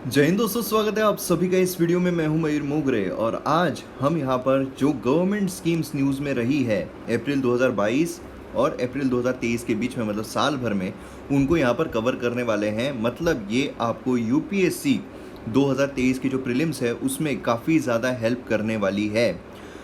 जय हिंद दोस्तों, स्वागत है आप सभी का इस वीडियो में। मैं हूं मयूर मोगरे और आज हम यहां पर जो गवर्नमेंट स्कीम्स न्यूज़ में रही है अप्रैल 2022 और अप्रैल 2023 के बीच में, मतलब साल भर में, उनको यहां पर कवर करने वाले हैं। मतलब ये आपको यूपीएससी 2023 की जो प्रीलिम्स है उसमें काफ़ी ज़्यादा हेल्प करने वाली है।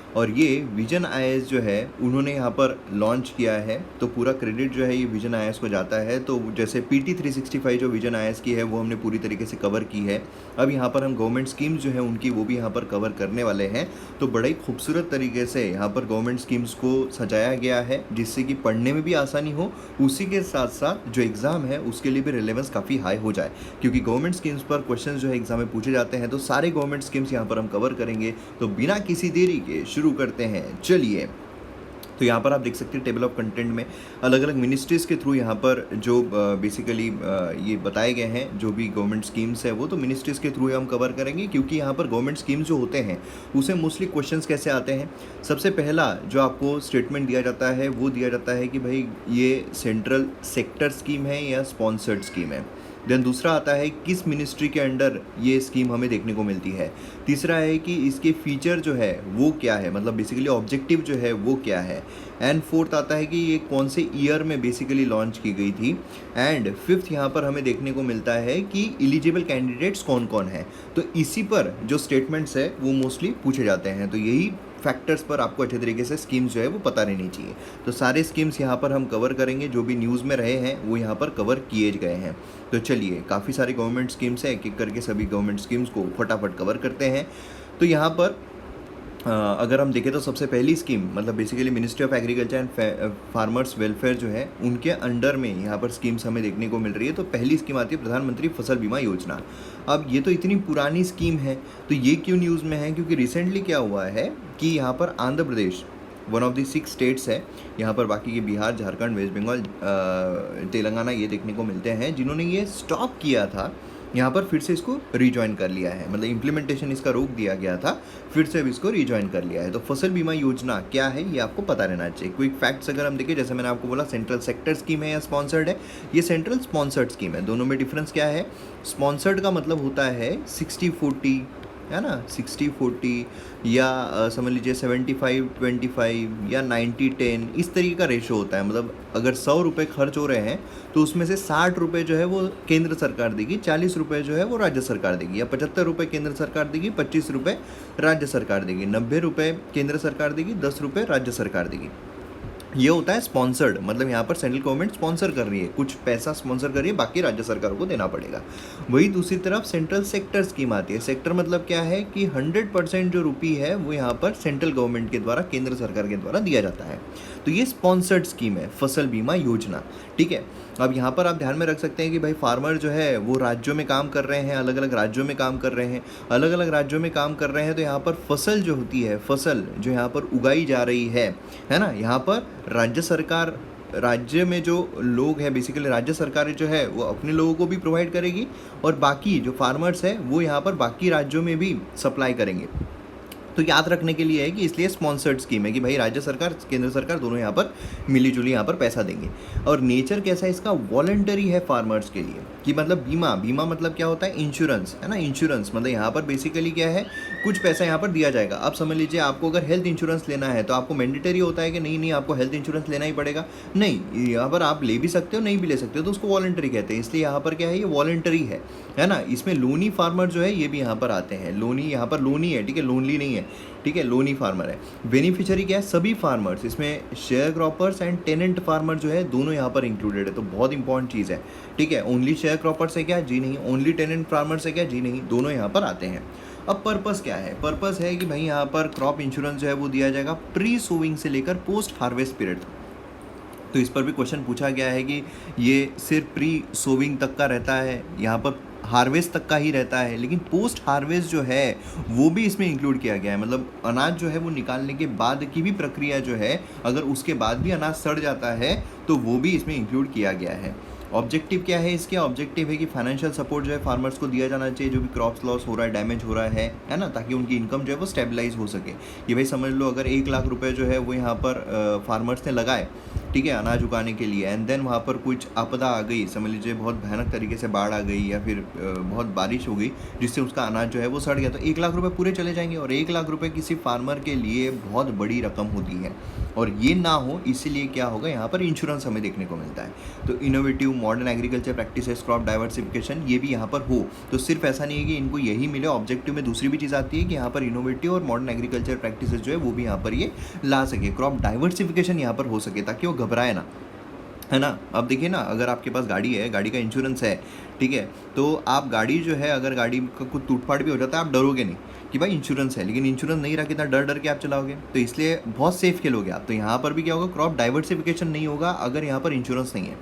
और ये विजन आईएएस जो है उन्होंने यहाँ पर लॉन्च किया है, तो पूरा क्रेडिट जो है ये विजन आईएएस को जाता है। तो जैसे पीटी 365 जो विजन आईएएस की है वो हमने पूरी तरीके से कवर की है। अब यहाँ पर हम गवर्नमेंट स्कीम्स जो है उनकी वो भी यहाँ पर कवर करने वाले हैं। तो बड़ा ही खूबसूरत तरीके से यहाँ पर गवर्नमेंट स्कीम्स को सजाया गया है जिससे कि पढ़ने में भी आसानी हो, उसी के साथ साथ जो एग्ज़ाम है उसके लिए भी रिलेवेंस काफ़ी हाई हो जाए। क्योंकि गवर्नमेंट स्कीम्स पर क्वेश्चन जो है एग्जाम में पूछे जाते हैं, तो सारे गवर्नमेंट स्कीम्स यहाँ पर हम कवर करेंगे। तो बिना किसी देरी के शुरू करते हैं, चलिए। तो यहाँ पर आप देख सकते हैं टेबल ऑफ कंटेंट में अलग अलग मिनिस्ट्रीज़ के थ्रू यहाँ पर जो बेसिकली ये बताए गए हैं जो भी गवर्नमेंट स्कीम्स है वो तो मिनिस्ट्रीज़ के थ्रू हम कवर करेंगे। क्योंकि यहाँ पर गवर्नमेंट स्कीम्स जो होते हैं उसे मोस्टली क्वेश्चंस कैसे आते हैं। सबसे पहला जो आपको स्टेटमेंट दिया जाता है वो दिया जाता है कि भाई ये सेंट्रल सेक्टर स्कीम है या स्पॉन्सर्ड स्कीम है। देन दूसरा आता है किस मिनिस्ट्री के अंडर ये स्कीम हमें देखने को मिलती है। तीसरा है कि इसके फीचर जो है वो क्या है, मतलब बेसिकली ऑब्जेक्टिव जो है वो क्या है। एंड फोर्थ आता है कि ये कौन से ईयर में बेसिकली लॉन्च की गई थी। एंड फिफ्थ यहाँ पर हमें देखने को मिलता है कि एलिजिबल कैंडिडेट्स कौन कौन है। तो इसी पर जो स्टेटमेंट्स है वो मोस्टली पूछे जाते हैं। तो यही फैक्टर्स पर आपको अच्छे तरीके से स्कीम्स जो है वो पता रहनी चाहिए। तो सारे स्कीम्स यहाँ पर हम कवर करेंगे, जो भी न्यूज़ में रहे हैं वो यहाँ पर कवर किए गए हैं। तो चलिए, काफ़ी सारी गवर्नमेंट स्कीम्स हैं, एक एक करके सभी गवर्नमेंट स्कीम्स को फटाफट कवर करते हैं। तो यहाँ पर अगर हम देखें तो सबसे पहली स्कीम मतलब basically ministry of agriculture and farmers welfare जो है उनके अंडर में यहाँ पर स्कीम्स हमें देखने को मिल रही है। तो पहली स्कीम आती है प्रधानमंत्री फसल बीमा योजना। अब ये तो इतनी पुरानी स्कीम है, तो ये क्यों न्यूज़ में है? क्योंकि रिसेंटली क्या हुआ है कि यहाँ पर Andhra Pradesh one of the 6 states है, यहाँ पर बाकी के बिहार, झारखंड, वेस्ट बंगाल, तेलंगाना ये देखने को मिलते हैं जिन्होंने ये स्टॉप किया था, यहाँ पर फिर से इसको रिजॉइन कर लिया है। मतलब इम्प्लीमेंटेशन इसका रोक दिया गया था, फिर से अब इसको रिजॉइन कर लिया है। तो फसल बीमा योजना क्या है ये आपको पता रहना चाहिए। क्विक फैक्ट्स अगर हम देखें, जैसे मैंने आपको बोला सेंट्रल सेक्टर स्कीम है या स्पॉन्सर्ड है, ये सेंट्रल स्पॉन्सर्ड स्कीम है। दोनों में डिफरेंस क्या है? स्पॉन्सर्ड का मतलब होता है 60-40, है ना, 60-40 या समझ लीजिए 75-25 या 90-10, इस तरीके का रेशो होता है। मतलब अगर 100 रुपये खर्च हो रहे हैं तो उसमें से 60 रुपये जो है वो केंद्र सरकार देगी, 40 रुपये जो है वो राज्य सरकार देगी, या 75 रुपये केंद्र सरकार देगी, 25 रुपये राज्य सरकार देगी, 90 रुपये केंद्र सरकार देगी, 10 रुपये राज्य सरकार देगी। ये होता है स्पॉन्सर्ड। मतलब यहाँ पर सेंट्रल गवर्नमेंट स्पॉन्सर कर रही है, कुछ पैसा स्पॉन्सर कर रही है, बाकी राज्य सरकार को देना पड़ेगा। वही दूसरी तरफ सेंट्रल सेक्टर स्कीम आती है। सेक्टर मतलब क्या है कि 100% जो रुपी है वो यहाँ पर सेंट्रल गवर्नमेंट के द्वारा, केंद्र सरकार के द्वारा दिया जाता है। तो ये स्पॉन्सर्ड स्कीम है फसल बीमा योजना, ठीक है। अब यहाँ पर आप ध्यान में रख सकते हैं कि भाई फार्मर जो है वो राज्यों में काम कर रहे हैं, अलग अलग राज्यों में काम कर रहे हैं, अलग अलग राज्यों में काम कर रहे हैं। तो यहाँ पर फसल जो होती है, फसल जो यहाँ पर उगाई जा रही है ना, यहाँ पर राज्य सरकार, राज्य में जो लोग हैं बेसिकली राज्य सरकार जो है वो अपने लोगों को भी प्रोवाइड करेगी और बाकी जो फार्मर्स है वो यहाँ पर बाकी राज्यों में भी सप्लाई करेंगे। तो याद रखने के लिए है कि इसलिए स्पॉन्सर्ड स्कीम है कि भाई राज्य सरकार, केंद्र सरकार दोनों यहाँ पर मिली जुली यहाँ पर पैसा देंगे। और नेचर कैसा है इसका? वॉलंटरी है फार्मर्स के लिए। कि मतलब बीमा, बीमा मतलब क्या होता है? इंश्योरेंस, है ना। इंश्योरेंस मतलब यहाँ पर बेसिकली क्या है, कुछ पैसा यहाँ पर दिया जाएगा। अब समझ लीजिए आपको अगर हेल्थ इंश्योरेंस लेना है तो आपको मैंडेटरी होता है कि नहीं नहीं आपको हेल्थ इंश्योरेंस लेना ही पड़ेगा? नहीं, यहाँ पर आप ले भी सकते हो, नहीं भी ले सकते हो, तो उसको वॉलंटरी कहते हैं। इसलिए यहाँ पर क्या है, ये वॉलंटरी है ना। इसमें लोनी फार्मर जो है ये भी यहाँ पर आते हैं। लोनी यहाँ पर लोनी है, ठीक है, लोनली नहीं है, ठीक है, लोनी फार्मर है। बेनिफिशियरी क्या है? सभी फार्मर्स, इसमें share croppers and tenant farmer जो है दोनों यहाँ पर इंक्लूडेड है। तो बहुत इंपॉर्टेंट चीज़ है, ठीक है। ओनली शेयर क्रॉपर्स है क्या? जी नहीं। ओनली टेनेंट फार्मर्स है क्या? जी नहीं। दोनों यहाँ पर आते हैं। अब पर्पस क्या है? पर्पस है कि भाई यहाँ पर क्रॉप इंश्योरेंस जो है वो दिया जाएगा प्री सोविंग से लेकर पोस्ट हार्वेस्ट पीरियड। तो इस पर भी क्वेश्चन पूछा गया है कि ये सिर्फ प्री सोविंग तक का रहता है, यहाँ पर हार्वेस्ट तक का ही रहता है, लेकिन पोस्ट हार्वेस्ट जो है वो भी इसमें इंक्लूड किया गया है। मतलब अनाज जो है वो निकालने के बाद की भी प्रक्रिया जो है, अगर उसके बाद भी अनाज सड़ जाता है तो वो भी इसमें इंक्लूड किया गया है। ऑब्जेक्टिव क्या है इसके? ऑब्जेक्टिव है कि फाइनेंशियल सपोर्ट जो है फार्मर्स को दिया जाना चाहिए जो भी क्रॉप्स लॉस हो रहा है, डैमेज हो रहा है ना, ताकि उनकी इनकम जो है वो स्टेबलाइज हो सके। ये भाई समझ लो अगर 1 लाख रुपए जो है वो यहाँ पर फार्मर्स ने लगाए, ठीक है, अनाज उगाने के लिए, एंड देन वहाँ पर कुछ आपदा आ गई, समझ लीजिए बहुत भयानक तरीके से बाढ़ आ गई या फिर बहुत बारिश हो गई जिससे उसका अनाज जो है वो सड़ गया, तो 1 लाख रुपए पूरे चले जाएंगे। और 1 लाख रुपए किसी फार्मर के लिए बहुत बड़ी रकम होती है। और ये ना हो इसीलिए क्या होगा, यहाँ पर इंश्योरेंस हमें देखने को मिलता है। तो innovative modern agriculture practices, crop diversification, ये भी यहाँ पर हो। तो सिर्फ ऐसा नहीं है कि इनको यही मिले, ऑब्जेक्टिव में दूसरी भी चीज़ आती है कि यहाँ पर इनोवेटिव और मॉडर्न एग्रीकल्चर प्रैक्टिसेस जो है वो भी यहाँ पर ये ला सके, क्रॉप डाइवर्सिफिकेशन यहाँ पर हो सके, ताकि वो घबराए ना, है ना। अब देखिए ना, अगर आपके पास गाड़ी है, गाड़ी का इंश्योरेंस है, ठीक है, तो आप गाड़ी जो है, अगर गाड़ी का कुछ टूटफाट भी हो जाता है, आप डरोगे नहीं कि भाई इंश्योरेंस है। लेकिन इंश्योरेंस नहीं रहा, कितना डर डर के आप चलाओगे, तो इसलिए बहुत सेफ खेलोगे आप। तो यहाँ पर भी क्या होगा, क्रॉप डाइवर्सिफिकेशन नहीं होगा अगर यहाँ पर इंश्योरेंस नहीं है,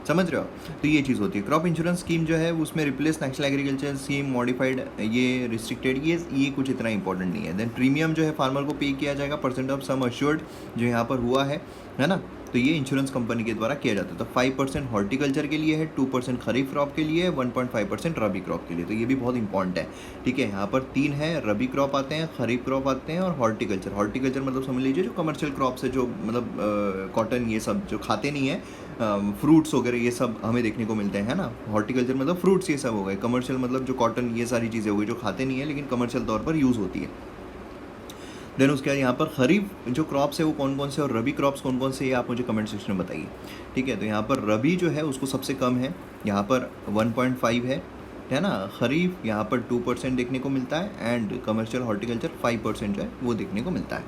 समझ रहे हो। तो ये चीज़ होती है। क्रॉप इंश्योरेंस स्कीम जो है उसमें replace national agriculture scheme, modified, ये रिस्ट्रिक्टेड, ये कुछ इतना इंपॉर्टेंट नहीं है। देन प्रीमियम जो है फार्मर को पे किया जाएगा परसेंट ऑफ सम अश्योर्ड, जो यहाँ पर हुआ है ना। तो ये इंश्योरेंस कंपनी के द्वारा किया जाता है। तो 5% हॉर्टिकल्चर के लिए है, 2% खरीफ क्रॉप के लिए, 1.5% रबी क्रॉप के लिए। तो ये भी बहुत इंपॉर्टेंट है, ठीक है। यहाँ पर 3 है, रबी क्रॉप आते हैं, खरीफ क्रॉप आते हैं, और हॉर्टिकल्चर। हॉर्टिकल्चर मतलब समझ लीजिए जो कमर्शियल क्रॉप्स है, जो मतलब कॉटन, ये सब जो खाते नहीं है, फ्रूट्स वगैरह, ये सब हमें देखने को मिलते हैं, है ना। हॉर्टिकल्चर मतलब फ्रूट्स, ये सब हो गए। कमर्शियल मतलब जो कॉटन, ये सारी चीज़ें हो गई जो खाते नहीं है लेकिन कमर्शियल तौर पर यूज़ होती है। देन उसके बाद यहाँ पर खरीफ जो क्रॉप्स है वो कौन कौन से, और रबी क्रॉप्स कौन कौन से, ये आप मुझे कमेंट सेक्शन में बताइए, ठीक है। तो यहाँ पर रबी जो है उसको सबसे कम है, यहाँ पर 1.5 है ना। खरीफ यहाँ पर 2% देखने को मिलता है, एंड कमर्शियल हॉर्टिकल्चर 5% जो है वो देखने को मिलता है।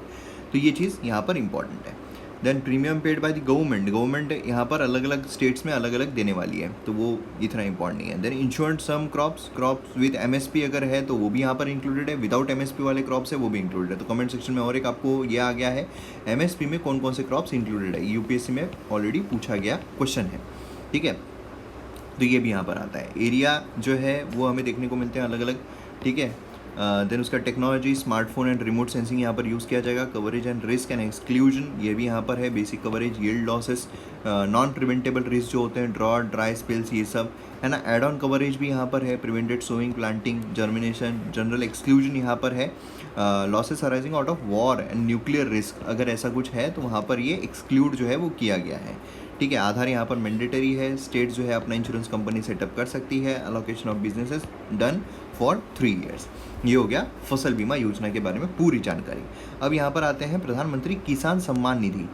तो ये चीज़ यहाँ पर इंपॉर्टेंट है। Then premium paid by the government यहाँ पर अलग अलग स्टेट्स में अलग अलग देने वाली है, तो वो इतना इंपॉर्टेंट नहीं है। Then insured sum crops with MSP अगर है तो वो भी यहाँ पर इंक्लूडेड है, विदाउट एमएसपी वाले क्रॉप्स है वो भी इंक्लूडेड है। तो कमेंट सेक्शन में और एक आपको ये आ गया है, एमएसपी में कौन कौन से क्रॉप्स इंक्लूडेड है, यूपीएससी में ऑलरेडी पूछा गया क्वेश्चन है, ठीक है। तो ये भी यहाँ पर आता है। एरिया जो है वो हमें देखने को मिलते हैं अलग अलग, ठीक है। देन उसका technology, smartphone and remote sensing यहाँ पर यूज़ किया जाएगा। Coverage and risk and exclusion, ये भी यहाँ पर है। Basic coverage, yield losses, non preventable risk जो होते हैं, ड्रॉट, ड्राई स्पेल्स, ये सब है ना। एड ऑन कवरेज भी यहाँ पर है, prevented sowing, planting, germination. General exclusion यहाँ पर है, losses arising out of war and nuclear risk, अगर ऐसा कुछ है तो वहाँ पर ये एक्सक्लूड जो है वो किया गया है, ठीक है। आधार यहाँ पर मैंडेटरी है, स्टेट जो है अपना इंश्योरेंस कंपनी सेटअप कर सकती है। Allocation of businesses done for 3 years। ये हो गया फसल बीमा योजना के बारे में पूरी जानकारी। अब यहाँ पर आते हैं प्रधानमंत्री किसान सम्मान निधि,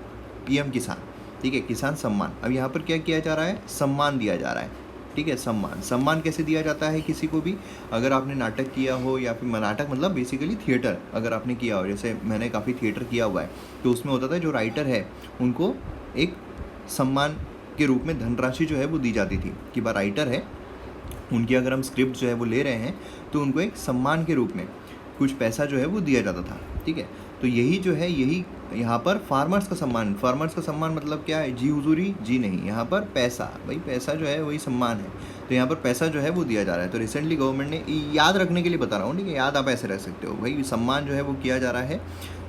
पीएम किसान, ठीक है, किसान सम्मान। अब यहाँ पर क्या किया जा रहा है, सम्मान दिया जा रहा है, ठीक है। सम्मान कैसे दिया जाता है किसी को भी, अगर आपने नाटक किया हो, या फिर नाटक मतलब बेसिकली थिएटर अगर आपने किया हो, जैसे मैंने काफ़ी थिएटर किया हुआ है, तो उसमें होता था जो राइटर है उनको एक सम्मान के रूप में धनराशि जो है वो दी जाती थी, कि वह राइटर है, उनकी अगर हम स्क्रिप्ट जो है वो ले रहे हैं तो उनको एक सम्मान के रूप में कुछ पैसा जो है वो दिया जाता था, ठीक है। तो यही जो है, यही यहाँ पर फार्मर्स का सम्मान मतलब क्या है, जी हुजूरी जी नहीं, यहाँ पर पैसा, भाई पैसा जो है वही सम्मान है। तो यहाँ पर पैसा जो है वो दिया जा रहा है। तो रिसेंटली गवर्नमेंट ने, याद रखने के लिए बता रहा हूँ, ठीक है, याद आप ऐसे रख सकते हो, भाई सम्मान जो है वो किया जा रहा है,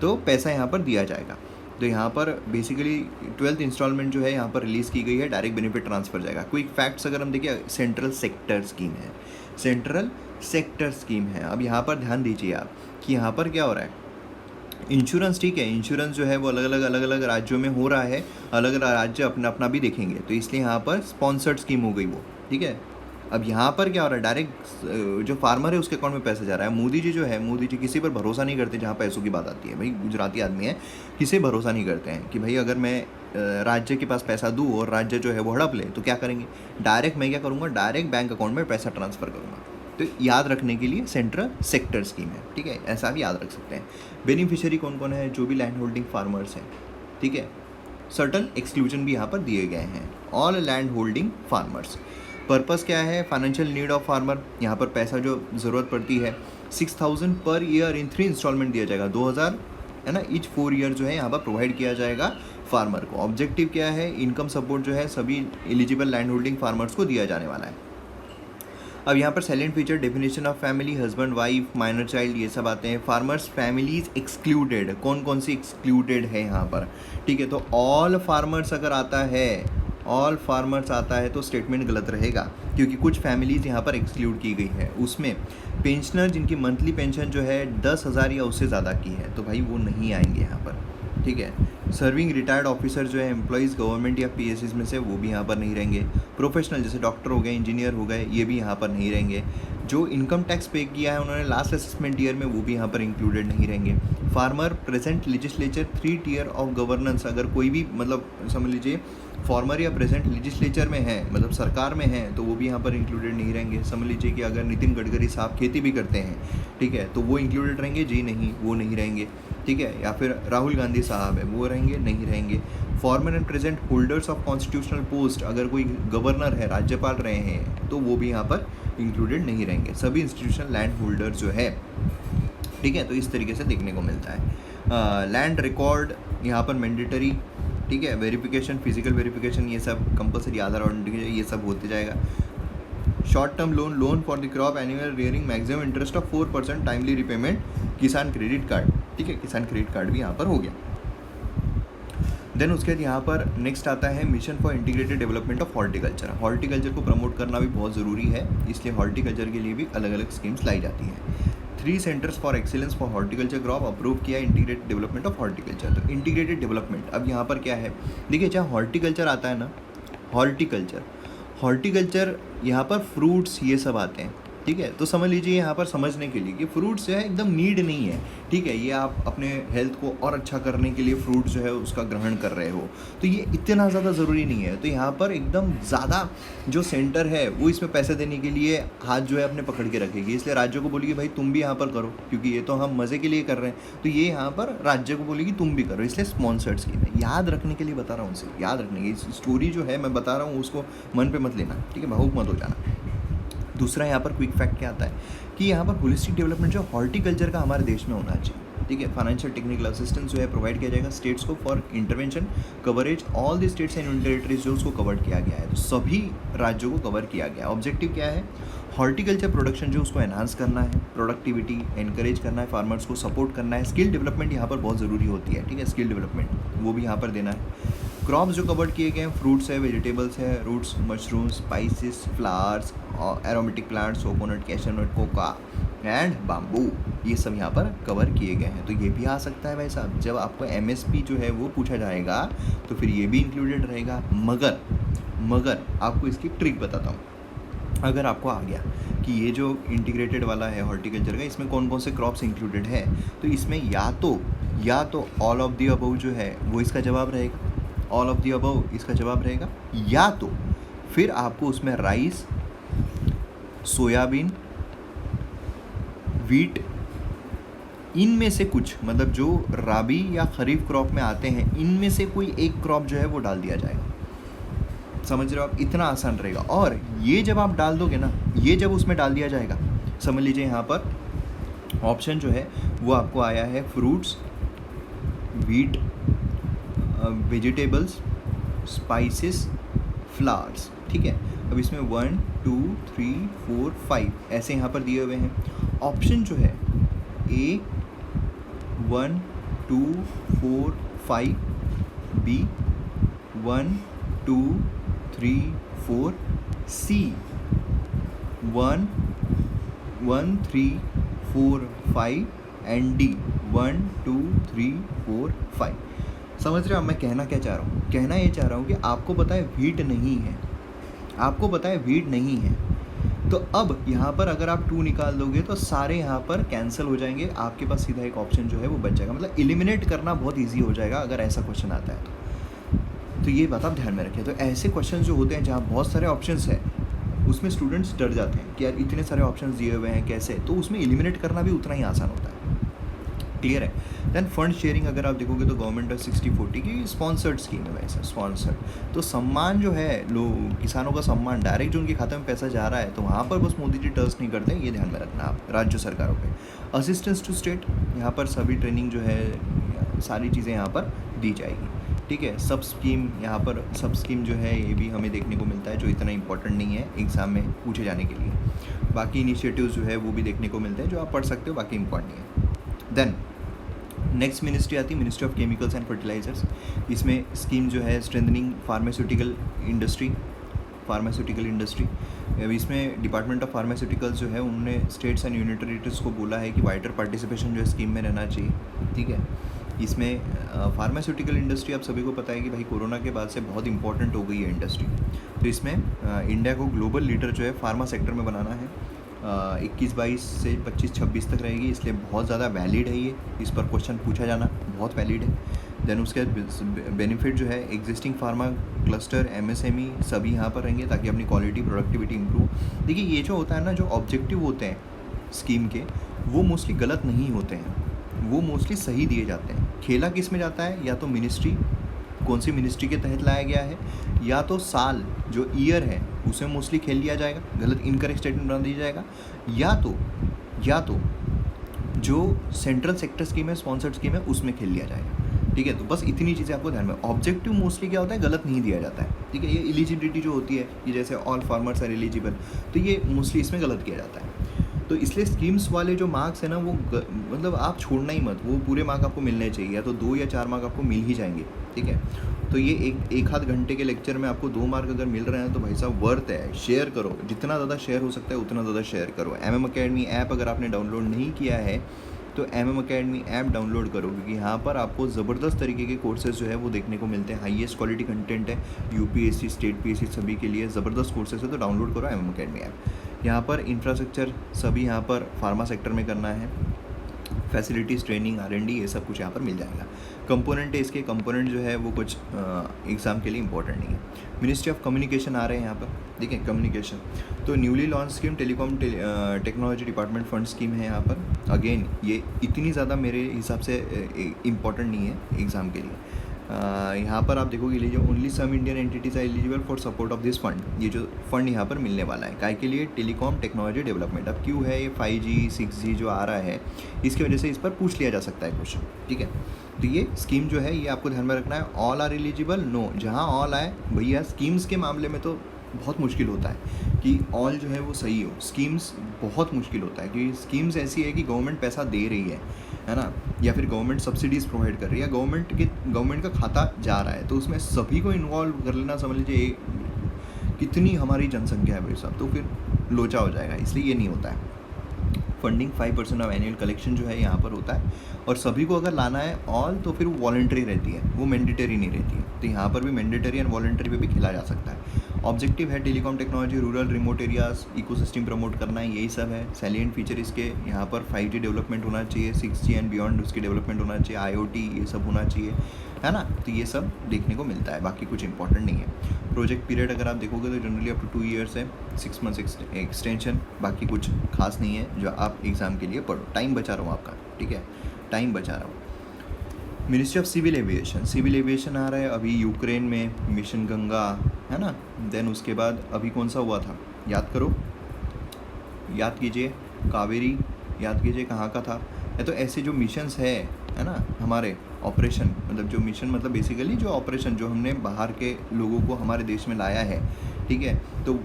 तो पैसा यहाँ पर दिया जाएगा। तो यहाँ पर बेसिकली 12th इंस्टॉलमेंट जो है यहाँ पर रिलीज़ की गई है, डायरेक्ट बेनिफिट ट्रांसफर जाएगा। क्विक फैक्ट्स अगर हम देखिए, सेंट्रल सेक्टर स्कीम है। अब यहाँ पर ध्यान दीजिए आप कि यहाँ पर क्या हो रहा है, इंश्योरेंस, ठीक है, इंश्योरेंस जो है वो अलग अलग राज्यों में हो रहा है, अलग अलग राज्य अपना अपना भी देखेंगे, तो इसलिए यहाँ पर स्पॉन्सर्ड स्कीम हो गई वो, ठीक है। अब यहाँ पर क्या हो रहा है, डायरेक्ट जो फार्मर है उसके अकाउंट में पैसा जा रहा है। मोदी जी जो है, मोदी जी किसी पर भरोसा नहीं करते जहाँ पैसों की बात आती है, भाई गुजराती आदमी है, किसी भरोसा नहीं करते हैं कि भाई अगर मैं राज्य के पास पैसा दूँ और राज्य जो है वो हड़प ले तो क्या करेंगे, डायरेक्ट मैं क्या करूँगा, डायरेक्ट बैंक अकाउंट में पैसा ट्रांसफ़र करूँगा। तो याद रखने के लिए सेंट्रल सेक्टर स्कीम है, ठीक है, ऐसा भी याद रख सकते हैं। बेनिफिशियरी कौन कौन है, जो भी लैंड होल्डिंग फार्मर्स हैं, ठीक है। सर्टन एक्सक्लूजन भी यहाँ पर दिए गए हैं, all land holding farmers. Purpose क्या है, फाइनेंशियल नीड ऑफ फार्मर, यहाँ पर पैसा जो ज़रूरत पड़ती है, 6000 पर ईयर इन 3 इंस्टॉलमेंट दिया जाएगा, 2000 है ना, ईच 4 ईयर जो है यहाँ पर प्रोवाइड किया जाएगा फार्मर को। ऑब्जेक्टिव क्या है, इनकम सपोर्ट जो है सभी एलिजिबल लैंड होल्डिंग फार्मर्स को दिया जाने वाला है। अब यहाँ पर silent feature, definition of family, husband wife, minor child, ये सब आते हैं। फार्मर्स फैमिलीज एक्सक्लूडेड, कौन कौन सी एक्सक्लूडेड है यहाँ पर, ठीक है। तो ऑल फार्मर्स अगर आता है, ऑल फार्मर्स आता है तो स्टेटमेंट गलत रहेगा, क्योंकि कुछ फैमिलीज़ यहाँ पर एक्सक्लूड की गई है। उसमें पेंशनर जिनकी मंथली पेंशन जो है 10,000 या उससे ज़्यादा की है, तो भाई वो नहीं आएंगे यहाँ पर, ठीक है। सर्विंग रिटायर्ड ऑफिसर जो है एम्प्लॉइज़ गवर्नमेंट या पीएससीज में से, वो भी यहाँ पर नहीं रहेंगे। प्रोफेशनल जैसे डॉक्टर हो गए, इंजीनियर हो गए, ये भी यहाँ पर नहीं रहेंगे। जो इनकम टैक्स पे किया है उन्होंने लास्ट असेसमेंट ईयर में, वो भी यहाँ पर इंक्लूडेड नहीं रहेंगे। Farmer present legislature 3 tier of governance, अगर कोई भी मतलब समझ लीजिए फॉर्मर या प्रेजेंट लेजिस्लेचर में है, मतलब सरकार में है, तो वो भी यहाँ पर इंक्लूडेड नहीं रहेंगे। समझ लीजिए कि अगर नितिन गडकरी साहब खेती भी करते हैं, ठीक है, तो वो इंक्लूडेड रहेंगे? जी नहीं, वो नहीं रहेंगे, ठीक है। या फिर राहुल गांधी साहब है, वो रहेंगे? नहीं रहेंगे। Farmer and present holders of constitutional post, अगर कोई गवर्नर है, राज्यपाल रहे हैं, तो वो भी यहाँ पर इंक्लूडेड नहीं रहेंगे। सभी इंस्टीट्यूशनल लैंड होल्डर जो है, ठीक है, तो इस तरीके से देखने को मिलता है। लैंड रिकॉर्ड यहाँ पर मैंडेटरी, ठीक है। वेरिफिकेशन, फिजिकल वेरिफिकेशन, ये सब कंपलसरी, आधार और ये सब होते जाएगा। Short term loan for the crop annual rearing maximum interest of 4%, timely repayment, किसान क्रेडिट कार्ड, ठीक है, किसान क्रेडिट कार्ड भी यहाँ पर हो गया। देन उसके बाद यहाँ पर नेक्स्ट आता है mission for integrated development of horticulture. Horticulture को प्रमोट करना भी बहुत ज़रूरी है, इसलिए हॉर्टिकल्चर के लिए भी अलग अलग स्कीम्स लाई जाती हैं। 3 centres for excellence for horticulture crop approve किया इंटीग्रेटेड डेवलपमेंट ऑफ हॉर्टिकल्चर। तो इंटीग्रेटेड डेवलपमेंट अब यहाँ पर क्या है, देखिए जहाँ हॉर्टिकल्चर आता है ना, हॉर्टिकल्चर यहाँ पर फ्रूट्स ये सब आते हैं, ठीक है। तो समझ लीजिए यहाँ पर समझने के लिए कि फ्रूट्स जो है एकदम नीड नहीं है, ठीक है, ये आप अपने हेल्थ को और अच्छा करने के लिए फ्रूट जो है उसका ग्रहण कर रहे हो, तो ये इतना ज़्यादा ज़रूरी नहीं है। तो यहाँ पर एकदम ज़्यादा जो सेंटर है वो इसमें पैसे देने के लिए हाथ जो है अपने पकड़ के रखेगी, इसलिए राज्यों को बोलेगी भाई तुम भी यहाँ पर करो, क्योंकि ये तो हम मज़े के लिए कर रहे हैं, तो ये यहाँ पर राज्य को बोलेगी तुम भी करो, इसलिए स्पॉन्सर्ड स्कीम है। याद रखने के लिए बता रहा हूँ, उनसे याद रखने की स्टोरी जो है मैं बता रहा हूँ, उसको मन पर मत लेना, ठीक है, भावुक मत हो जाना। दूसरा यहाँ पर क्विक फैक्ट क्या आता है कि यहाँ पर होलिस्टिक डेवलपमेंट जो हॉर्टिकल्चर का हमारे देश में होना चाहिए, ठीक है। फाइनेंशियल टेक्निकल असिस्टेंस जो है प्रोवाइड किया जाएगा स्टेट्स को for intervention coverage all the states and union territories, जो उसको कवर किया गया है, तो सभी राज्यों को कवर किया गया है। ऑब्जेक्टिव क्या है, हॉर्टिकल्चर प्रोडक्शन जो उसको एनहांस करना है, प्रोडक्टिविटी एनकरेज करना है, फार्मर्स को सपोर्ट करना है, स्किल डेवलपमेंट यहाँ पर बहुत ज़रूरी होती है, ठीक है, स्किल डेवलपमेंट वो भी यहाँ पर देना है। क्रॉप्स जो कवर किए गए हैं, फ्रूट्स है, वेजिटेबल्स है, roots, mushrooms, spices, flowers, aromatic plants, coconut, cashew nut, coca and bamboo, ये सब यहाँ पर कवर किए गए हैं। तो ये भी आ सकता है भाई साहब, जब आपको एमएसपी जो है वो पूछा जाएगा तो फिर ये भी इंक्लूडेड रहेगा। मगर आपको इसकी ट्रिक बताता हूँ। अगर आपको आ गया कि ये जो इंटीग्रेटेड वाला है हॉर्टिकल्चर का, इसमें कौन कौन से क्रॉप्स इंक्लूडेड है, तो इसमें या तो ऑल ऑफ द अबव जो है वो इसका जवाब रहेगा, ऑल ऑफ द अबव इसका जवाब रहेगा, या तो फिर आपको उसमें राइस, सोयाबीन, वीट, इनमें से कुछ, मतलब जो राबी या खरीफ क्रॉप में आते हैं, इनमें से कोई एक क्रॉप जो है वो डाल दिया जाएगा। समझ रहे हो आप, इतना आसान रहेगा। और ये जब आप डाल दोगे ना, ये जब उसमें डाल दिया जाएगा, समझ लीजिए यहाँ पर ऑप्शन जो है वो आपको आया है fruits, wheat, vegetables, spices, flowers, ठीक है। अब इसमें 1 2 3 4 5 ऐसे यहाँ पर दिए हुए हैं। ऑप्शन जो है ए 1 2 4 5, बी 1 2 3 4, सी 1 1 3 4 5 एंड डी 1 2 3 4 5। समझ रहे हो मैं कहना क्या चाह रहा हूँ? कहना ये चाह रहा हूँ कि आपको पता है वीट नहीं है, आपको पता है वीट नहीं है, तो अब यहाँ पर अगर आप 2 निकाल दोगे तो सारे यहाँ पर कैंसिल हो जाएंगे, आपके पास सीधा एक ऑप्शन जो है वो बच जाएगा। मतलब एलिमिनेट करना बहुत ईजी हो जाएगा अगर ऐसा क्वेश्चन आता है तो ये बात आप ध्यान में रखें। तो ऐसे क्वेश्चन जो होते हैं जहाँ बहुत सारे ऑप्शंस हैं, उसमें स्टूडेंट्स डर जाते हैं कि यार इतने सारे ऑप्शंस दिए हुए हैं कैसे, तो उसमें एलिमिनेट करना भी उतना ही आसान होता है। क्लियर है? देन फंड शेयरिंग अगर आप देखोगे तो गवर्नमेंट ऑफ 60-40 की स्पॉन्सर्ड स्कीम है वैसे, स्पॉन्सर्ड। तो सम्मान जो है किसानों का सम्मान डायरेक्ट जो उनके खाते में पैसा जा रहा है, तो वहाँ पर बस मोदी जी टर्स नहीं करते, ये ध्यान में रखना आप राज्य सरकारों पे। असिस्टेंस टू स्टेट, यहाँ पर सभी ट्रेनिंग जो है सारी चीज़ें यहाँ पर दी जाएगी, ठीक है। सब स्कीम, यहाँ पर सब स्कीम जो है ये भी हमें देखने को मिलता है, जो इतना इंपॉर्टेंट नहीं है एग्ज़ाम में पूछे जाने के लिए। बाकी इनिशिएटिव्स जो है वो भी देखने को मिलते हैं जो आप पढ़ सकते हो, बाकी इंपॉर्टेंट नहीं है। देन नेक्स्ट मिनिस्ट्री आती है ministry of chemicals and fertilisers. इसमें स्कीम जो है स्ट्रेंथनिंग फार्मास्यूटिकल इंडस्ट्री। अब इसमें डिपार्टमेंट ऑफ फार्मास्यूटिकल्स जो है उन्होंने स्टेट्स एंड यूनियन टेरिटरीज को बोला है कि वाइडर पार्टिसिपेशन जो है स्कीम में रहना चाहिए, ठीक है। इसमें फार्मास्यूटिकल इंडस्ट्री आप सभी को पता है कि भाई कोरोना के बाद से बहुत इंपॉर्टेंट हो गई है इंडस्ट्री। तो इसमें इंडिया को ग्लोबल लीडर जो है फार्मा सेक्टर में बनाना है। 21-22 से 25-26 तक रहेगी, इसलिए बहुत ज़्यादा वैलिड है ये। इस पर क्वेश्चन पूछा जाना बहुत वैलिड है। देन उसके बेनिफिट जो है एग्जिस्टिंग फार्मा क्लस्टर, एमएसएमई सभी यहाँ पर रहेंगे ताकि अपनी क्वालिटी प्रोडक्टिविटी इंप्रूव। देखिए ये जो होता है ना, जो ऑब्जेक्टिव होते हैं स्कीम के, वो मोस्टली गलत नहीं होते हैं, वो मोस्टली सही दिए जाते हैं। खेला किस में जाता है, या तो मिनिस्ट्री, कौन सी मिनिस्ट्री के तहत लाया गया है, या तो साल जो ईयर है उसे मोस्टली खेल लिया जाएगा, गलत इनकरेक्ट स्टेटमेंट बना दिया जाएगा, या तो जो सेंट्रल सेक्टर स्कीम है, स्पॉन्सर्ड स्कीम है, उसमें खेल लिया जाएगा। ठीक है, तो बस इतनी चीज़ें आपको ध्यान में। ऑब्जेक्टिव मोस्टली क्या होता है, गलत नहीं दिया जाता है। ठीक है, ये एलिजिबिलिटी जो होती है, ये जैसे ऑल फार्मर्स आर एलिजिबल, तो ये मोस्टली इसमें गलत किया जाता है। तो इसलिए स्कीम्स वाले जो मार्क्स है ना, वो मतलब आप छोड़ना ही मत, वो पूरे मार्क आपको मिलने चाहिए, या तो 2 या 4 मार्क आपको मिल ही जाएंगे। ठीक है, तो ये एक आध घंटे के लेक्चर में आपको 2 मार्क अगर मिल रहे हैं तो भाई साहब वर्थ है। शेयर करो, जितना ज़्यादा शेयर हो सकता है उतना ज़्यादा शेयर करो। MM अकेडमी ऐप अगर आपने डाउनलोड नहीं किया है तो MM अकेडमी ऐप डाउनलोड करो, क्योंकि यहाँ पर आपको ज़बरदस्त तरीके के कोर्सेज जो है वो देखने को मिलते हैं। हाईएस्ट क्वालिटी कंटेंट है, UPSC, स्टेट PSC सभी के लिए ज़बरदस्त कोर्सेज है, तो डाउनलोड करो MM अकेडमी ऐप। यहाँ पर इंफ्रास्ट्रक्चर सभी यहाँ पर फार्मा सेक्टर में करना है, फैसिलिटीज़, ट्रेनिंग, R&D ये सब कुछ यहाँ पर मिल जाएगा। कंपोनेंट है, इसके कंपोनेंट जो है वो कुछ एग्ज़ाम के लिए इंपॉर्टेंट नहीं है। मिनिस्ट्री ऑफ कम्युनिकेशन आ रहे हैं यहाँ पर, देखिए कम्युनिकेशन, तो newly launch scheme telecom technology department fund scheme है यहाँ पर। अगेन ये इतनी ज़्यादा मेरे हिसाब से इम्पॉर्टेंट नहीं है एग्ज़ाम के लिए। यहाँ पर आप देखोगे, लीजिए only some Indian entities are eligible for support of this fund. ये जो फंड यहाँ पर मिलने वाला है, काय के लिए, टेलीकॉम टेक्नोलॉजी डेवलपमेंट। अब क्यों है ये 5G 6G जो आ रहा है, इसकी वजह से इस पर पूछ लिया जा सकता है क्वेश्चन। ठीक है, तो ये स्कीम जो है ये आपको ध्यान में रखना है। ऑल आर एलिजिबल, नो, जहाँ ऑल आए भैया। स्कीम्स के मामले में तो बहुत मुश्किल होता है कि ऑल जो है वो सही हो। स्कीम्स बहुत मुश्किल होता है, क्योंकि स्कीम्स ऐसी है कि गवर्नमेंट पैसा दे रही है ना, या फिर गवर्नमेंट सब्सिडीज़ प्रोवाइड कर रही है, गवर्नमेंट का खाता जा रहा है, तो उसमें सभी को इन्वॉल्व कर लेना, समझ लीजिए कितनी हमारी जनसंख्या है भाई साहब, तो फिर लोचा हो जाएगा, इसलिए ये नहीं होता है। फंडिंग 5% ऑफ एनुअल कलेक्शन जो है यहाँ पर होता है, और सभी को अगर लाना है ऑल तो फिर वो वॉलंटरी रहती है, वो मैंडेटरी नहीं रहती है। तो यहाँ पर भी मैंडेटरी एंड वॉलंटरी पे भी खेला जा सकता है। ऑब्जेक्टिव है telecom technology, rural remote areas ecosystem promote करना है, यही सब है। सैलिएंट फीचर इसके यहाँ पर 5G डेवलपमेंट होना चाहिए, 6G एंड बियॉन्ड उसकी डेवलपमेंट होना चाहिए, IoT ये सब होना चाहिए, है ना। तो ये सब देखने को मिलता है, बाकी कुछ इंपॉर्टेंट नहीं है। प्रोजेक्ट पीरियड अगर आप देखोगे तो जनरली अप टू 2 ईयर्स है, 6 मंथ्स एक्सटेंशन, बाकी कुछ खास नहीं है जो आप एग्ज़ाम के लिए पढ़ो। टाइम बचा रहा हूँ आपका, ठीक है, टाइम बचा रहा हूँ। मिनिस्ट्री ऑफ सिविल एविएशन आ रहा है अभी यूक्रेन में, मिशन गंगा, है ना। देन उसके बाद अभी कौन सा हुआ था, याद करो, याद कीजिए, कावेरी, याद कीजिए कहाँ का था। या तो ऐसे जो मिशंस है ना हमारे, ऑपरेशन मतलब जो मिशन मतलब बेसिकली जो ऑपरेशन जो हमने बाहर के लोगों को हमारे देश में लाया है, ठीक है, तो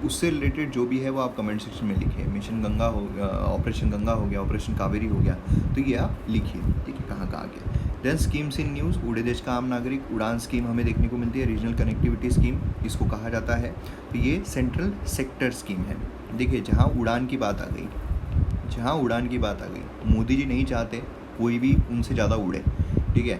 उससे रिलेटेड जो भी है वो आप कमेंट सेक्शन में लिखिए। मिशन गंगा हो गया, ऑपरेशन गंगा हो गया, ऑपरेशन कावेरी हो गया, तो ये आप लिखिए, ठीक है, कहाँ कहाँ गया। देन स्कीम्स इन न्यूज़, उड़े देश का आम नागरिक, उड़ान स्कीम हमें देखने को मिलती है, रीजनल कनेक्टिविटी स्कीम इसको कहा जाता है। तो ये सेंट्रल सेक्टर स्कीम है। देखिए जहाँ उड़ान की बात आ गई, मोदी जी नहीं चाहते कोई भी उनसे ज़्यादा उड़े, ठीक है,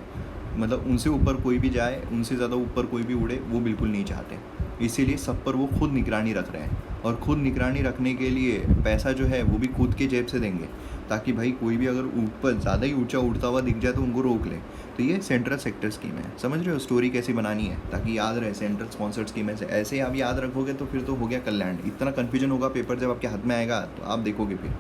मतलब उनसे ऊपर कोई भी जाए, उनसे ज़्यादा ऊपर कोई भी उड़े, वो बिल्कुल नहीं चाहते। इसीलिए सब पर वो खुद निगरानी रख रहे हैं, और खुद निगरानी रखने के लिए पैसा जो है वो भी खुद के जेब से देंगे, ताकि भाई कोई भी अगर ऊपर ज़्यादा ही ऊंचा उड़ता हुआ दिख जाए तो उनको रोक ले। तो ये सेंट्रल सेक्टर स्कीम है, समझ रहे हो स्टोरी कैसी बनानी है, ताकि याद रहे सेंट्रल स्पॉन्सर्ड स्कीम है। ऐसे आप याद रखोगे तो फिर तो हो गया कल्याण। इतना कन्फ्यूजन होगा पेपर जब आपके हाथ में आएगा तो आप देखोगे फिर।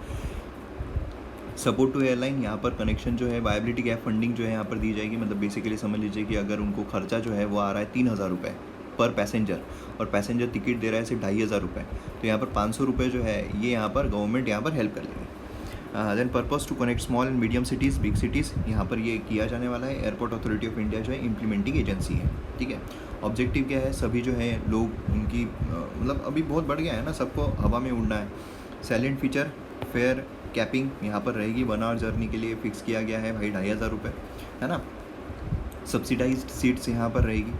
सपोर्ट टू एयरलाइन, यहाँ पर कनेक्शन जो है, वायबिलिटी गैप फंडिंग जो है यहाँ पर दी जाएगी। मतलब बेसिकली समझ लीजिए कि अगर उनको खर्चा जो है वो आ रहा है 3,000 रुपये पर पैसेंजर, और पैसेंजर टिकट दे रहा है सिर्फ 2,500 रुपये, तो यहाँ पर 500 रुपये जो है ये यहाँ पर गवर्नमेंट यहाँ पर हेल्प कर लेगी। Then purpose to connect small and medium cities, big cities, यहाँ पर ये किया जाने वाला है। एयरपोर्ट अथॉरिटी ऑफ इंडिया जो है इम्प्लीमेंटिंग एजेंसी है, ठीक है। ऑब्जेक्टिव क्या है, सभी जो है लोग उनकी मतलब अभी बहुत बढ़ गया है ना, सबको हवा में उड़ना है। सैलेंट फीचर, फेयर कैपिंग यहाँ पर रहेगी, 1 आवर जर्नी के लिए फिक्स किया गया है भाई 2,500 रुपये, है ना। सब्सिडाइज्ड सीट्स यहाँ पर रहेगी।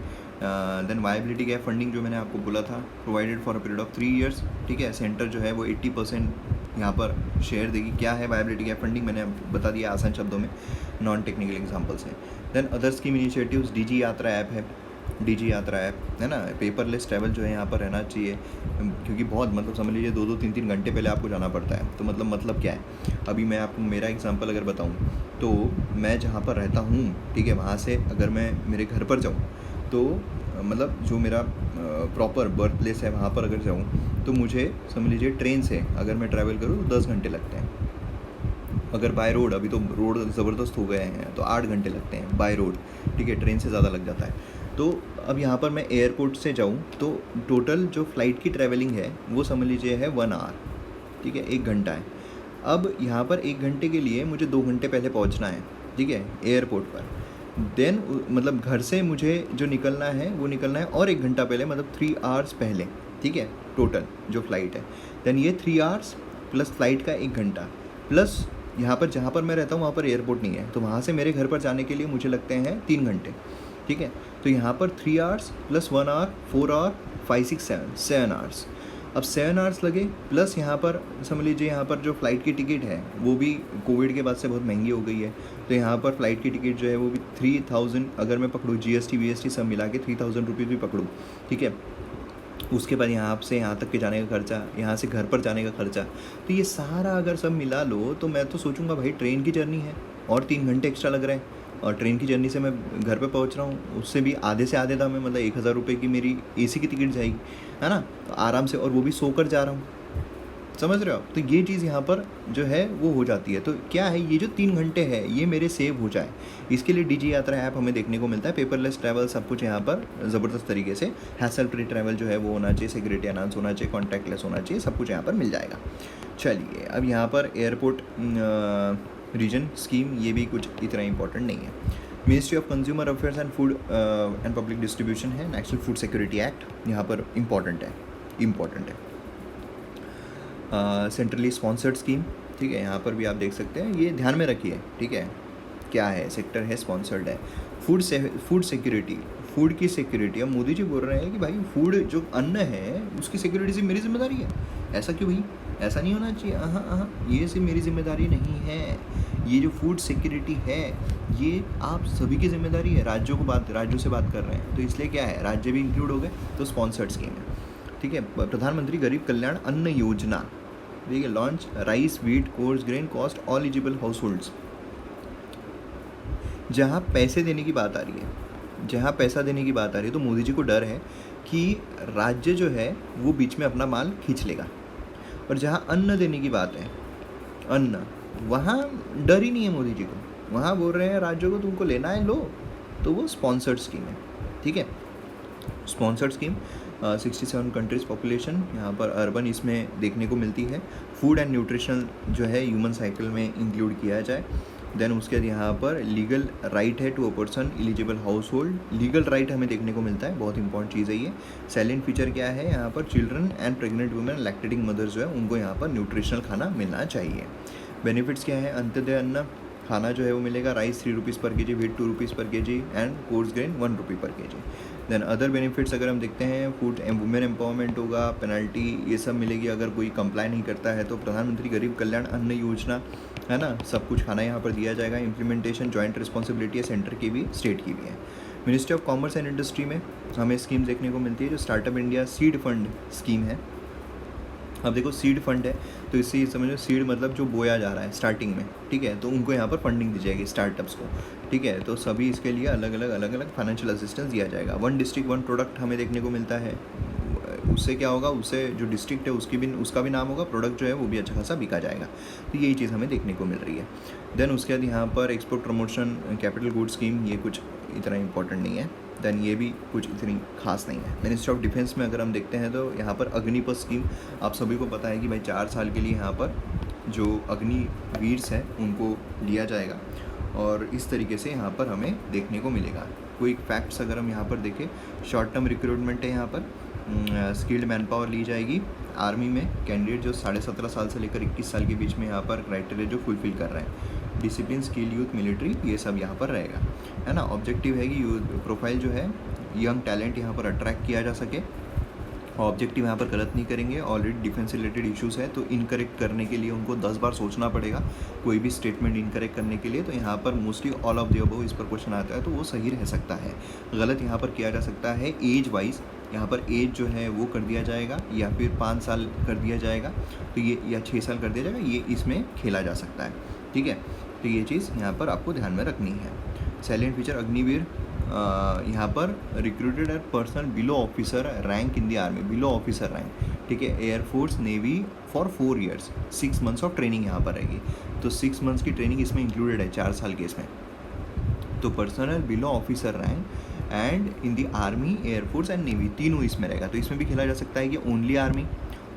देन वायबिलिटी गैप फंडिंग जो मैंने आपको बोला था, provided for a period of 3 years, ठीक है। सेंटर जो है वो 80% यहाँ पर शेयर देगी। क्या है वायबिलिटी गैप फंडिंग, मैंने बता दिया आसान शब्दों में, नॉन टेक्निकल एग्जांपल्स हैं। Then other scheme initiatives, Digi Yatra app है, डीजी यात्रा ऐप है ना। पेपरलेस ट्रैवल जो है यहाँ पर रहना चाहिए, क्योंकि बहुत मतलब समझ लीजिए 2-3 घंटे पहले आपको जाना पड़ता है। तो मतलब क्या है, अभी मैं आपको मेरा एग्जांपल अगर बताऊँ तो मैं जहाँ पर रहता हूँ, ठीक है, वहाँ से अगर मैं मेरे घर पर जाऊँ तो मतलब जो मेरा प्रॉपर बर्थ प्लेस है वहाँ पर अगर जाऊँ तो मुझे समझ लीजिए ट्रेन से अगर मैं ट्रैवल करूँ तो 10 घंटे लगते हैं। अगर बाय रोड, अभी तो रोड ज़बरदस्त हो गए हैं, तो 8 घंटे लगते हैं बाय रोड, ठीक है, ट्रेन से ज़्यादा लग जाता है। तो अब यहाँ पर मैं एयरपोर्ट से जाऊँ तो टोटल जो फ़्लाइट की ट्रैवलिंग है वो समझ लीजिए है 1 आवर, ठीक है, 1 घंटा है। अब यहाँ पर 1 घंटे के लिए मुझे 2 घंटे पहले पहुँचना है, ठीक है, एयरपोर्ट पर। देन मतलब घर से मुझे जो निकलना है वो निकलना है और 1 घंटा पहले, मतलब 3 आवर्स पहले, ठीक है, टोटल जो फ़्लाइट है। देन ये 3 आवर्स प्लस फ़्लाइट का 1 घंटा प्लस यहाँ पर जहाँ पर मैं रहता हूँ वहाँ पर एयरपोर्ट नहीं है, तो वहाँ से मेरे घर पर जाने के लिए मुझे लगते हैं 3 घंटे, ठीक है। तो यहाँ पर 3 hours plus 1 hour, 4 hour, 5, 6, 7 hours. अब 7 आवर्स लगे प्लस यहाँ पर समझ लीजिए यहाँ पर जो फ़्लाइट की टिकट है वो भी कोविड के बाद से बहुत महंगी हो गई है। तो यहाँ पर फ़्लाइट की टिकट जो है वो भी 3000, अगर मैं पकड़ूँ GST VST सब मिला के 3000 रुपीज़ भी पकड़ूँ, ठीक है। उसके बाद यहाँ से यहाँ तक के जाने का खर्चा, यहाँ से घर पर जाने का खर्चा, तो ये सारा अगर सब मिला लो तो मैं तो सोचूंगा भाई ट्रेन की जर्नी है और 3 घंटे एक्स्ट्रा लग रहे हैं, और ट्रेन की जर्नी से मैं घर पे पहुँच रहा हूँ, उससे भी आधे से आधे दाम में, मतलब 1000 रुपये की मेरी AC की टिकट जाएगी, है ना, तो आराम से, और वो भी सोकर जा रहा हूँ, समझ रहे हो आप। तो ये चीज़ यहाँ पर जो है वो हो जाती है। तो क्या है, ये जो 3 घंटे है ये मेरे सेव हो जाए, इसके लिए डीजी यात्रा ऐप हमें देखने को मिलता है। पेपरलेस ट्रैवल सब कुछ यहाँ पर ज़बरदस्त तरीके से, हैसल फ्री ट्रैवल जो है वो होना चाहिए, सिक्योरिटी अनाउंस होना चाहिए, कॉन्टैक्टलेस होना चाहिए, सब कुछ यहाँ पर मिल जाएगा। चलिए अब यहाँ पर एयरपोर्ट रीजन स्कीम, ये भी कुछ इतना इंपॉर्टेंट नहीं है। Ministry of consumer affairs and food and public distribution है, नेशनल फूड सिक्योरिटी एक्ट यहाँ पर इम्पॉर्टेंट है। सेंट्रली स्पॉन्सर्ड स्कीम, ठीक है, यहाँ पर भी आप देख सकते हैं, ये ध्यान में रखिए, ठीक है, क्या है, सेक्टर है, स्पॉन्सर्ड है। फूड सिक्योरिटी, फूड की सिक्योरिटी, अब मोदी जी बोल रहे हैं कि भाई फूड जो अन्न है उसकी सिक्योरिटी सिर्फ मेरी जिम्मेदारी है। ऐसा क्यों भाई, ऐसा नहीं होना चाहिए, ये सिर्फ मेरी जिम्मेदारी नहीं है, ये जो फूड सिक्योरिटी है ये आप सभी की जिम्मेदारी है। राज्यों से बात कर रहे हैं, तो इसलिए क्या है, राज्य भी इंक्लूड हो गए, तो स्पॉन्सर्ड स्कीम है, ठीक है। प्रधानमंत्री गरीब कल्याण अन्न योजना, ठीक है, launch rice, wheat, coarse grain cost all eligible house holds. जहाँ पैसे देने की बात आ रही है, तो मोदी जी को डर है कि राज्य जो है वो बीच में अपना माल खींच लेगा, और जहाँ अन्न देने की बात है, अन्न, वहाँ डर ही नहीं है मोदी जी को, वहाँ बोल रहे हैं राज्यों को तुमको लेना है लो, तो वो स्पॉन्सर्ड स्कीम है, ठीक है। स्पॉन्सर्ड स्कीम 67 कंट्रीज़ पॉपुलेशन यहाँ पर अर्बन इसमें देखने को मिलती है। फूड एंड न्यूट्रिशन जो है ह्यूमन साइकिल में इंक्लूड किया जाए। देन उसके बाद यहाँ पर लीगल राइट है to a person eligible household, legal right हमें देखने को मिलता है, बहुत इंपॉर्टेंट चीज़ है ये। सैलेंट फीचर क्या है, यहाँ पर children and pregnant women, lactating mothers जो है उनको यहाँ पर न्यूट्रिशनल खाना मिलना चाहिए। बेनिफिट्स क्या है, अंत्योदय अन्न खाना जो है वो मिलेगा, राइस 3 रुपीज़ पर केजी, व्हीट 2 रुपीज़ पर केजी एंड कोर्स ग्रेन 1 रुपी पर केजी। देन अदर बेनिफिट्स अगर हम देखते हैं, फूड वुमेन एम्पावरमेंट होगा, पेनल्टी ये सब मिलेगी अगर कोई कंप्लाई नहीं करता है तो। प्रधानमंत्री गरीब कल्याण अन्न योजना है ना, सब कुछ खाना यहाँ पर दिया जाएगा। इम्प्लीमेंटेशन जॉइंट रिस्पॉन्सिबिलिटी है, सेंटर की भी स्टेट की भी है। Ministry of commerce and industry में हमें स्कीम देखने को मिलती है, जो startup India seed fund scheme है। अब देखो सीड फंड है तो इससे समझो सीड मतलब जो बोया जा रहा है स्टार्टिंग में, ठीक है, तो उनको यहाँ पर फंडिंग दी जाएगी स्टार्टअप्स को, ठीक है। तो सभी इसके लिए अलग अलग फाइनेंशियल असिस्टेंस दिया जाएगा। 1 डिस्ट्रिक्ट 1 प्रोडक्ट हमें देखने को मिलता है। उससे क्या होगा, उससे जो डिस्ट्रिक्ट है उसका भी नाम होगा, प्रोडक्ट जो है वो भी अच्छा खासा बिका जाएगा। तो यही चीज़ हमें देखने को मिल रही है। देन उसके बाद यहाँ पर export promotion capital good scheme, ये कुछ इतना इंपॉर्टेंट नहीं है। देन ये भी कुछ इतनी खास नहीं है। मिनिस्ट्री ऑफ डिफेंस में अगर हम देखते हैं तो यहाँ पर अग्निपथ स्कीम, आप सभी को पता है कि भाई 4 साल के लिए यहाँ पर जो अग्निवीर्स हैं उनको लिया जाएगा, और इस तरीके से यहाँ पर हमें देखने को मिलेगा। कोई फैक्ट्स अगर हम यहाँ पर देखें, शॉर्ट टर्म रिक्रूटमेंट है, यहाँ पर स्किल्ड मैन पावर ली जाएगी आर्मी में, कैंडिडेट जो 17.5 साल से लेकर 21 साल के बीच में यहाँ पर क्राइटेरिया जो फुलफिल कर रहे हैं। डिसिप्लिन, स्किल, यूथ, मिलिट्री, ये सब यहाँ पर रहेगा, है ना। ऑब्जेक्टिव है कि यूथ प्रोफाइल जो है यंग टैलेंट यहाँ पर अट्रैक्ट किया जा सके, ऑब्जेक्टिव यहाँ पर गलत नहीं करेंगे। ऑलरेडी डिफेंस से रिलेटेड इश्यूज़ है तो इनकरेक्ट करने के लिए उनको 10 बार सोचना पड़ेगा कोई भी स्टेटमेंट इनकरेक्ट करने के लिए। तो यहाँ पर mostly all of the above इस पर क्वेश्चन आता है तो वो सही रह सकता है। गलत यहाँ पर किया जा सकता है एज वाइज, यहाँ पर एज जो है वो कर दिया जाएगा या फिर 5 साल कर दिया जाएगा, तो ये या 6 साल कर दिया जाएगा, ये इसमें खेला जा सकता है। ठीक है, तो ये चीज़ यहाँ पर आपको ध्यान में रखनी है। सैलेंट फीचर अग्निवीर, यहाँ पर recruited eight personal below officer rank in the army, below officer rank. ठीक है, air force navy for 4 years, 6 months of training यहाँ पर रहेगी। तो 6 मंथ्स की ट्रेनिंग इसमें इंक्लूडेड है, 4 साल के इसमें। तो personal below officer rank and in the army, air force and navy, तीनों इसमें रहेगा। तो इसमें भी खेला जा सकता है कि ओनली आर्मी,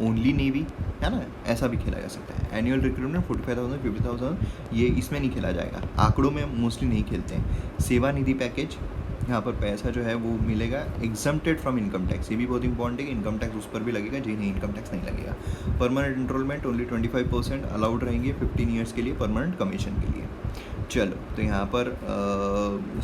ओनली नेवी, है ना, ऐसा भी खेला जा सकता है। एनुअल रिक्रूटमेंट 45,000 50,000, ये इसमें नहीं खेला जाएगा, आंकड़ों में मोस्टली नहीं खेलते हैं। सेवा निधि पैकेज, यहाँ पर पैसा जो है वो मिलेगा एग्जम्प्टेड फ्रॉम इनकम टैक्स, ये भी बहुत इंपॉर्टेंट है कि इनकम टैक्स उस पर भी लगेगा जिन्हें इनकम टैक्स नहीं लगेगा। परमानेंट एनरोलमेंट ओनली 25% अलाउड रहेंगे 15 ईयर्स के लिए परमानेंट कमीशन के लिए। चलो, तो यहाँ पर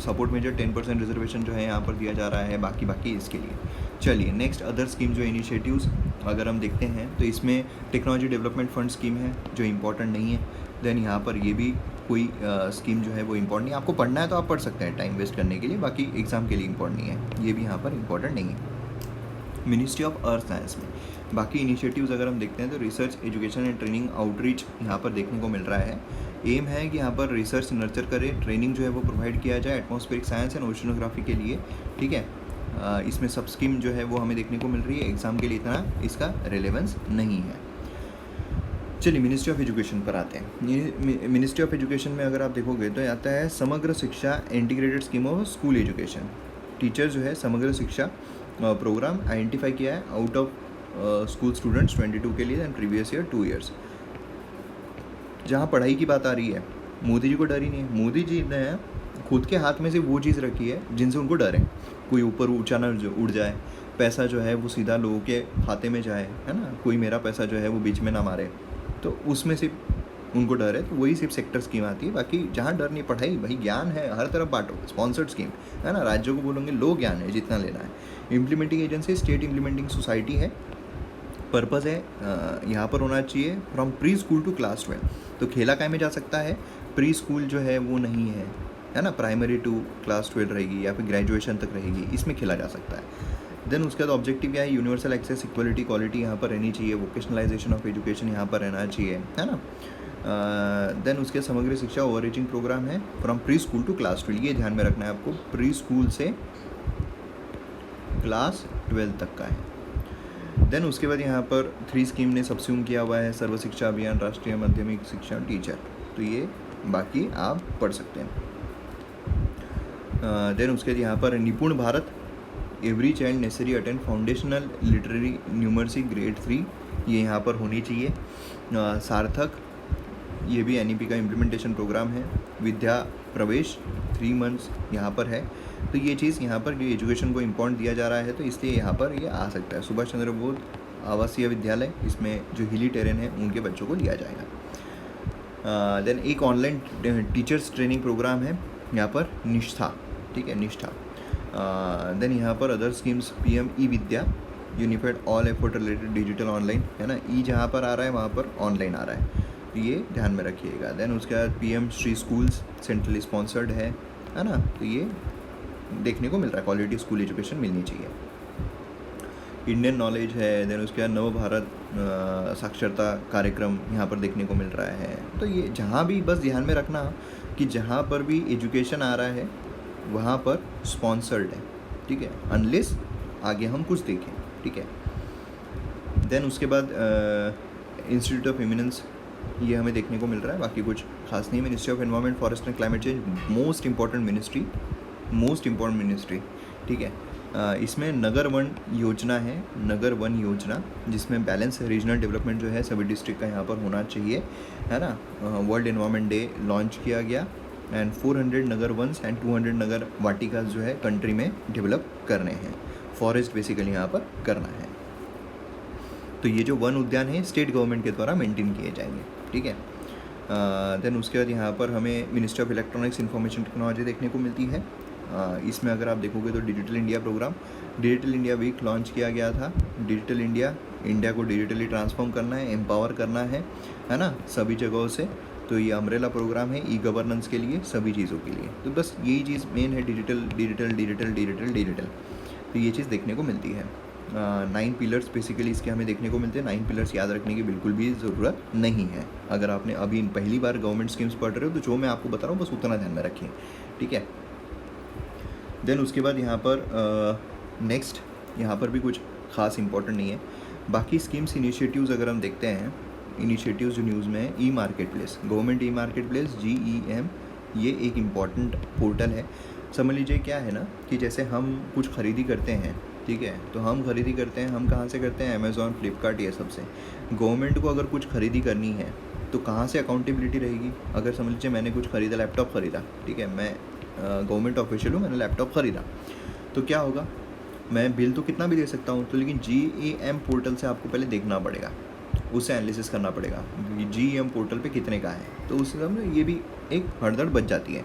सपोर्ट मेजर 10% रिजर्वेशन जो है यहाँ पर दिया जा रहा है, बाकी इसके लिए। चलिए नेक्स्ट अदर स्कीम जो इनिशिएटिव्स अगर हम देखते हैं तो इसमें टेक्नोलॉजी डेवलपमेंट फंड स्कीम है जो इम्पॉर्टेंट नहीं है। देन यहाँ पर ये भी कोई स्कीम जो है वो इम्पॉर्टेंट नहीं है, आपको पढ़ना है तो आप पढ़ सकते हैं टाइम वेस्ट करने के लिए, बाकी एग्ज़ाम के लिए इम्पॉर्टेंट नहीं है, ये भी यहाँ पर इम्पॉर्टेंट नहीं है। मिनिस्ट्री ऑफ अर्थ साइंस में बाकी इनिशिएटिव्स अगर हम देखते हैं तो research education and training outreach यहाँ पर देखने को मिल रहा है। एम है कि यहाँ पर रिसर्च नर्चर करे, ट्रेनिंग जो है वो प्रोवाइड किया जाए एटमॉस्फेरिक साइंस एंड ओशनोग्राफी के लिए। ठीक है, इसमें सब स्कीम जो है वो हमें देखने को मिल रही है, एग्ज़ाम के लिए इतना इसका रेलेवेंस नहीं है। चलिए मिनिस्ट्री ऑफ एजुकेशन पर आते हैं। मिनिस्ट्री ऑफ एजुकेशन में अगर आप देखोगे तो आता है समग्र शिक्षा integrated scheme of school education. Teacher जो है समग्र शिक्षा प्रोग्राम आइडेंटिफाई किया है आउट ऑफ स्कूल स्टूडेंट्स 22 के लिए एंड प्रीवियस ईयर 2 ईयर्स। जहाँ पढ़ाई की बात आ रही है, मोदी जी को डर ही नहीं है। मोदी जी ने खुद के हाथ में से वो चीज़ रखी है जिनसे उनको डर है, कोई ऊपर ऊंचा ना उड़ जाए, पैसा जो है वो सीधा लोगों के खाते में जाए, है ना, कोई मेरा पैसा जो है वो बीच में ना मारे, तो उसमें सिर्फ उनको डर है। तो वही सिर्फ सेक्टर स्कीम आती है, बाकी जहाँ डर नहीं, पढ़ाई भाई ज्ञान है, हर तरफ बांटो, स्पॉन्सर्ड स्कीम है ना, राज्यों को बोलेंगे लो ज्ञान है जितना लेना है। Implementing agency state implementing society है। पर्पज़ है यहाँ पर होना चाहिए from pre school to class 12। तो खेला काय में जा सकता है, प्री स्कूल जो है वो नहीं है ना, प्राइमरी टू क्लास 12 रहेगी या फिर ग्रेजुएशन तक रहेगी, इसमें खेला जा सकता है। देन उसके बाद ऑब्जेक्टिव क्या है, यूनिवर्सल एक्सेस इक्वलिटी क्वालिटी यहाँ पर रहनी चाहिए, वोकेशनलाइजेशन ऑफ एजुकेशन यहाँ पर रहना चाहिए, है ना। देन उसके समग्र शिक्षा ओवररीचिंग प्रोग्राम है from pre school to class 12, ये ध्यान में रखना है आपको, प्री स्कूल से क्लास 12 तक का है। देन उसके बाद यहाँ पर 3 स्कीम ने सब्स्यूम किया हुआ है, सर्व शिक्षा अभियान, राष्ट्रीय माध्यमिक शिक्षा टीचर, तो ये बाकी आप पढ़ सकते हैं। देन उसके बाद यहाँ पर निपुण Bharat, every child necessary attend foundational literary numeracy grade 3, ये यहाँ पर होनी चाहिए। सार्थक, ये भी NEP का इम्प्लीमेंटेशन प्रोग्राम है। विद्या प्रवेश 3 मंथ्स यहाँ पर है, तो ये चीज़ यहाँ पर ये एजुकेशन को इम्पोर्टेंट दिया जा रहा है, तो इसलिए यहाँ पर ये आ सकता है। सुभाष चंद्र बोस आवासीय विद्यालय, इसमें जो हिली टेरेन है उनके बच्चों को लिया जाएगा। देन एक ऑनलाइन टीचर्स ट्रेनिंग प्रोग्राम है यहाँ पर, निष्ठा, ठीक है, निष्ठा। देन यहाँ पर other schemes PM e Vidya, unified all effort related digital online, है ना, ई जहाँ पर आ रहा है वहाँ पर ऑनलाइन आ रहा है, तो ये ध्यान में रखिएगा। देन उसके बाद PM Shri schools centrally sponsored है ना, तो ये देखने को मिल रहा है, क्वालिटी स्कूल एजुकेशन मिलनी चाहिए। इंडियन नॉलेज है। देन उसके बाद नव भारत साक्षरता कार्यक्रम यहाँ पर देखने को मिल रहा है। तो ये जहाँ भी बस ध्यान में रखना कि जहाँ पर भी एजुकेशन आ रहा है वहाँ पर स्पॉन्सर्ड है, ठीक है, अनलेस आगे हम कुछ देखें, ठीक है। देन उसके बाद इंस्टीट्यूट ऑफ एमिनेंस, ये हमें देखने को मिल रहा है, बाकी कुछ खास नहीं। Ministry of environment forest and climate change, most important ministry, ठीक है। इसमें नगर वन योजना है, नगर वन योजना, जिसमें बैलेंस रीजनल डेवलपमेंट जो है सभी डिस्ट्रिक्ट का यहाँ पर होना चाहिए, है ना। वर्ल्ड एनवायरनमेंट डे लॉन्च किया गया एंड 400 नगर वन्स एंड 200 नगर वाटिकास जो है कंट्री में डेवलप करने हैं, फॉरेस्ट बेसिकली यहाँ पर करना है। तो ये जो वन उद्यान है स्टेट गवर्नमेंट के द्वारा मेंटेन किए जाएंगे, ठीक है। देन उसके बाद यहाँ पर हमें ministry of electronics information technology देखने को मिलती है। इसमें अगर आप देखोगे तो digital India programme, digital India week launch किया गया था। डिजिटल इंडिया को डिजिटली ट्रांसफॉर्म करना है, एम्पावर करना है ना, सभी जगहों से। तो ये अम्ब्रेला प्रोग्राम है ई गवर्नेंस के लिए, सभी चीज़ों के लिए। तो बस यही चीज़ मेन है, digital digital digital digital digital. तो ये चीज़ देखने को मिलती है। 9 पिलर्स बेसिकली इसके हमें देखने को मिलते हैं। 9 पिलर्स याद रखने की बिल्कुल भी ज़रूरत नहीं है। अगर आपने अभी पहली बार गवर्नमेंट स्कीम्स पढ़ रहे हो तो जो मैं आपको बता रहा हूँ बस उतना ध्यान में रखिए, ठीक है। देन उसके बाद यहाँ पर नेक्स्ट यहाँ पर भी कुछ खास इंपॉर्टेंट नहीं है। बाकी स्कीम्स इनिशिएटिव्स अगर हम देखते हैं, इनिशिएटिव्स जो न्यूज़ में है, ई market place, government e market place GEM, ये एक इम्पॉर्टेंट पोर्टल है। समझ लीजिए क्या है ना कि जैसे हम कुछ खरीदी करते हैं, ठीक है, तो हम खरीदी करते हैं, हम कहाँ से करते हैं, अमेज़ॉन, फ्लिपकार्ट, ये सब से। गवर्नमेंट को अगर कुछ खरीदी करनी है तो कहाँ से अकाउंटेबिलिटी रहेगी। अगर समझ लीजिए मैंने कुछ खरीदा, लैपटॉप खरीदा, ठीक है, मैं गवर्नमेंट ऑफिशियल हूँ, मैंने लैपटॉप खरीदा, तो क्या होगा, मैं बिल तो कितना भी दे सकता हूँ, तो लेकिन GEM पोर्टल से आपको पहले देखना पड़ेगा, उससे एनालिसिस करना पड़ेगा GEM पोर्टल पे कितने का है। तो उस हिसाब में ये भी एक हड़दड़ बच जाती है।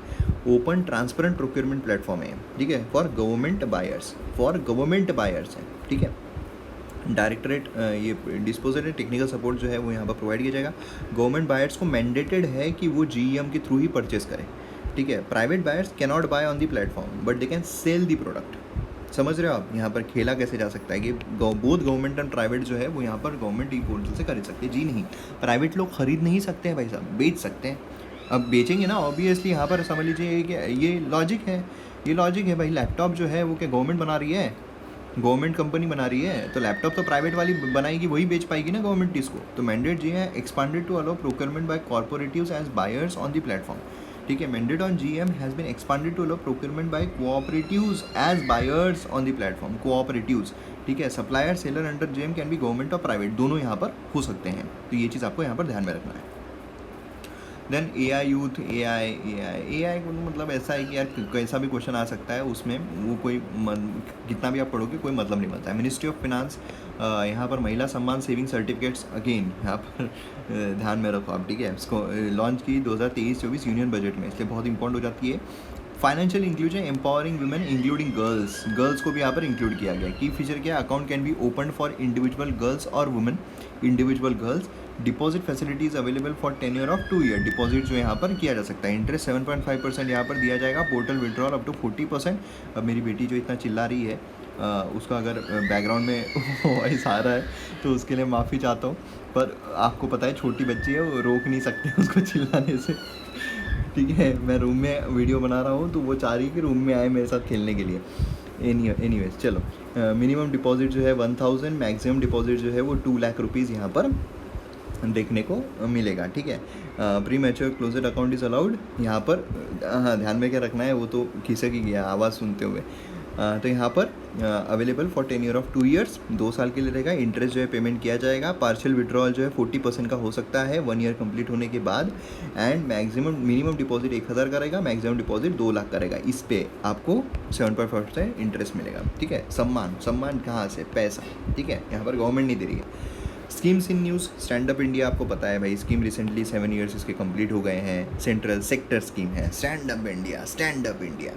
ओपन ट्रांसपेरेंट प्रोक्योरमेंट प्लेटफॉर्म है, ठीक है, फॉर गवर्नमेंट बायर्स है, ठीक है। डायरेक्टरेट ये डिस्पोजेटेड टेक्निकल सपोर्ट जो है वो यहाँ पर प्रोवाइड किया जाएगा। गवर्नमेंट बायर्स को मैंडेटेड है कि वो GEM के थ्रू ही परचेस करें, ठीक है। Private buyers can not buy on the platform but they can sell the product. समझ रहे हो आप यहाँ पर खेला कैसे जा सकता है कि बोथ गवर्नमेंट एंड प्राइवेट जो है वो यहाँ पर गवर्नमेंट ई पोर्टल से खरीद सकते हैं। जी नहीं, प्राइवेट लोग खरीद नहीं सकते हैं भाई साहब, बेच सकते हैं। अब बेचेंगे ना, ऑब्वियसली यहाँ पर समझ लीजिए कि ये लॉजिक है भाई। लैपटॉप जो है वो क्या गवर्नमेंट बना रही है, गवर्नमेंट कंपनी बना रही है, तो लैपटॉप तो प्राइवेट वाली बनाएगी, वही बेच पाएगी ना गवर्नमेंट इसको। तो मैंडेट जी है expanded to allow procurement by cooperatives as buyers on the platform, ठीक है। Mandate on GEM has been expanded to allow procurement by cooperatives as buyers on the platform, cooperatives, ठीक है। Supplier seller under GEM can be government और private, दोनों यहाँ पर हो सकते हैं। तो ये चीज़ आपको यहाँ पर ध्यान में रखना है। देन AI यूथ, AI को मतलब ऐसा है कि यार कैसा भी क्वेश्चन आ सकता है, उसमें वो कोई कितना भी आप पढ़ोगे कोई मतलब नहीं बनता है। मिनिस्ट्री ऑफ फिनांस, यहाँ पर महिला सम्मान सेविंग सर्टिफिकेट्स अगेन यहाँ पर ध्यान में रखो आप, ठीक है। इसको लॉन्च की 2023-24 यूनियन बजट में, इसलिए बहुत इंपॉर्टेंट हो जाती है। Financial inclusion empowering women including girls को भी यहाँ पर इंक्लूड किया गया। की फीचर क्या है, account can be open for individual girls और women, individual girls. Deposit facilities available for tenure of 2 year, deposit जो यहाँ पर किया जा सकता है। इंटरेस्ट 7.5% यहाँ पर दिया जाएगा। Portal withdrawal up to 40%। अब मेरी बेटी जो इतना चिल्ला रही है, उसका अगर बैकग्राउंड में वॉइस आ रहा है तो उसके लिए माफ़ी चाहता हूँ, पर आपको पता है छोटी बच्ची है, वो रोक नहीं सकते उसको चिल्लाने से, ठीक है। मैं रूम में वीडियो बना रहा हूँ तो वो चाह रही कि रूम में आए मेरे साथ खेलने के लिए। एनीवेज चलो, मिनिमम डिपॉजिट जो है 1000, मैक्सिमम डिपॉजिट जो है वो 2 लाख रुपीज़ यहाँ पर देखने को मिलेगा, ठीक है। Pre mature closed account is allowed. यहाँ पर हाँ ध्यान में क्या रखना है, वो तो खिसक ही गया आवाज़ सुनते हुए। तो यहाँ पर available for tenure of 2 years, 2 साल के लिए रहेगा। इंटरेस्ट जो है पेमेंट किया जाएगा। पार्शियल विड्रॉल जो है 40% का हो सकता है 1 ईयर कंप्लीट होने के बाद। एंड मिनिमम डिपॉजिट 1000 का रहेगा, मैक्सिमम डिपॉजिट 2 लाख का रहेगा। इस पे आपको 7.5% इंटरेस्ट मिलेगा, ठीक है। सम्मान कहाँ से, पैसा, ठीक है, यहाँ पर गवर्नमेंट नहीं दे रही है। Schemes in news, stand up India आपको पता है भाई, स्कीम रिसेंटली 7 ईयर्स इसके कंप्लीट हो गए हैं। सेंट्रल सेक्टर स्कीम है stand up India.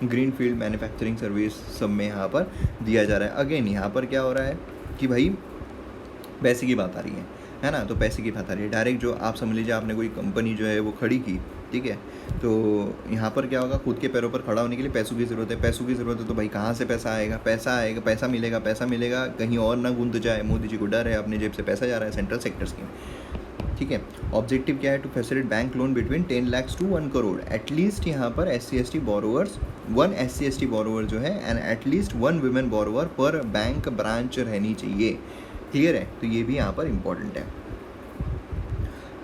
Green field manufacturing service सब में यहाँ पर दिया जा रहा है। अगेन यहाँ पर क्या हो रहा है कि भाई पैसे की बात आ रही है ना, तो पैसे की बात आ रही है। डायरेक्ट जो आप समझ लीजिए आपने कोई कंपनी जो है वो खड़ी की, ठीक है, तो यहाँ पर क्या होगा, खुद के पैरों पर खड़ा होने के लिए पैसों की ज़रूरत है। तो भाई कहाँ से पैसा आएगा, पैसा मिलेगा कहीं और ना गूंद जाए। मोदी जी को डर है अपनी जेब से पैसा जा रहा है। सेंट्रल सेक्टर स्कीम, ठीक है। ऑब्जेक्टिव क्या है, to facilitate bank loan between 10 lakh to 1 crore. At least यहाँ पर SC/ST बोरोवर्स, 1 SC/ST बोरोवर जो है एंड एटलीस्ट 1 वुमेन बोरोवर पर बैंक ब्रांच रहनी चाहिए। क्लियर है, तो ये भी यहाँ पर इंपॉर्टेंट है।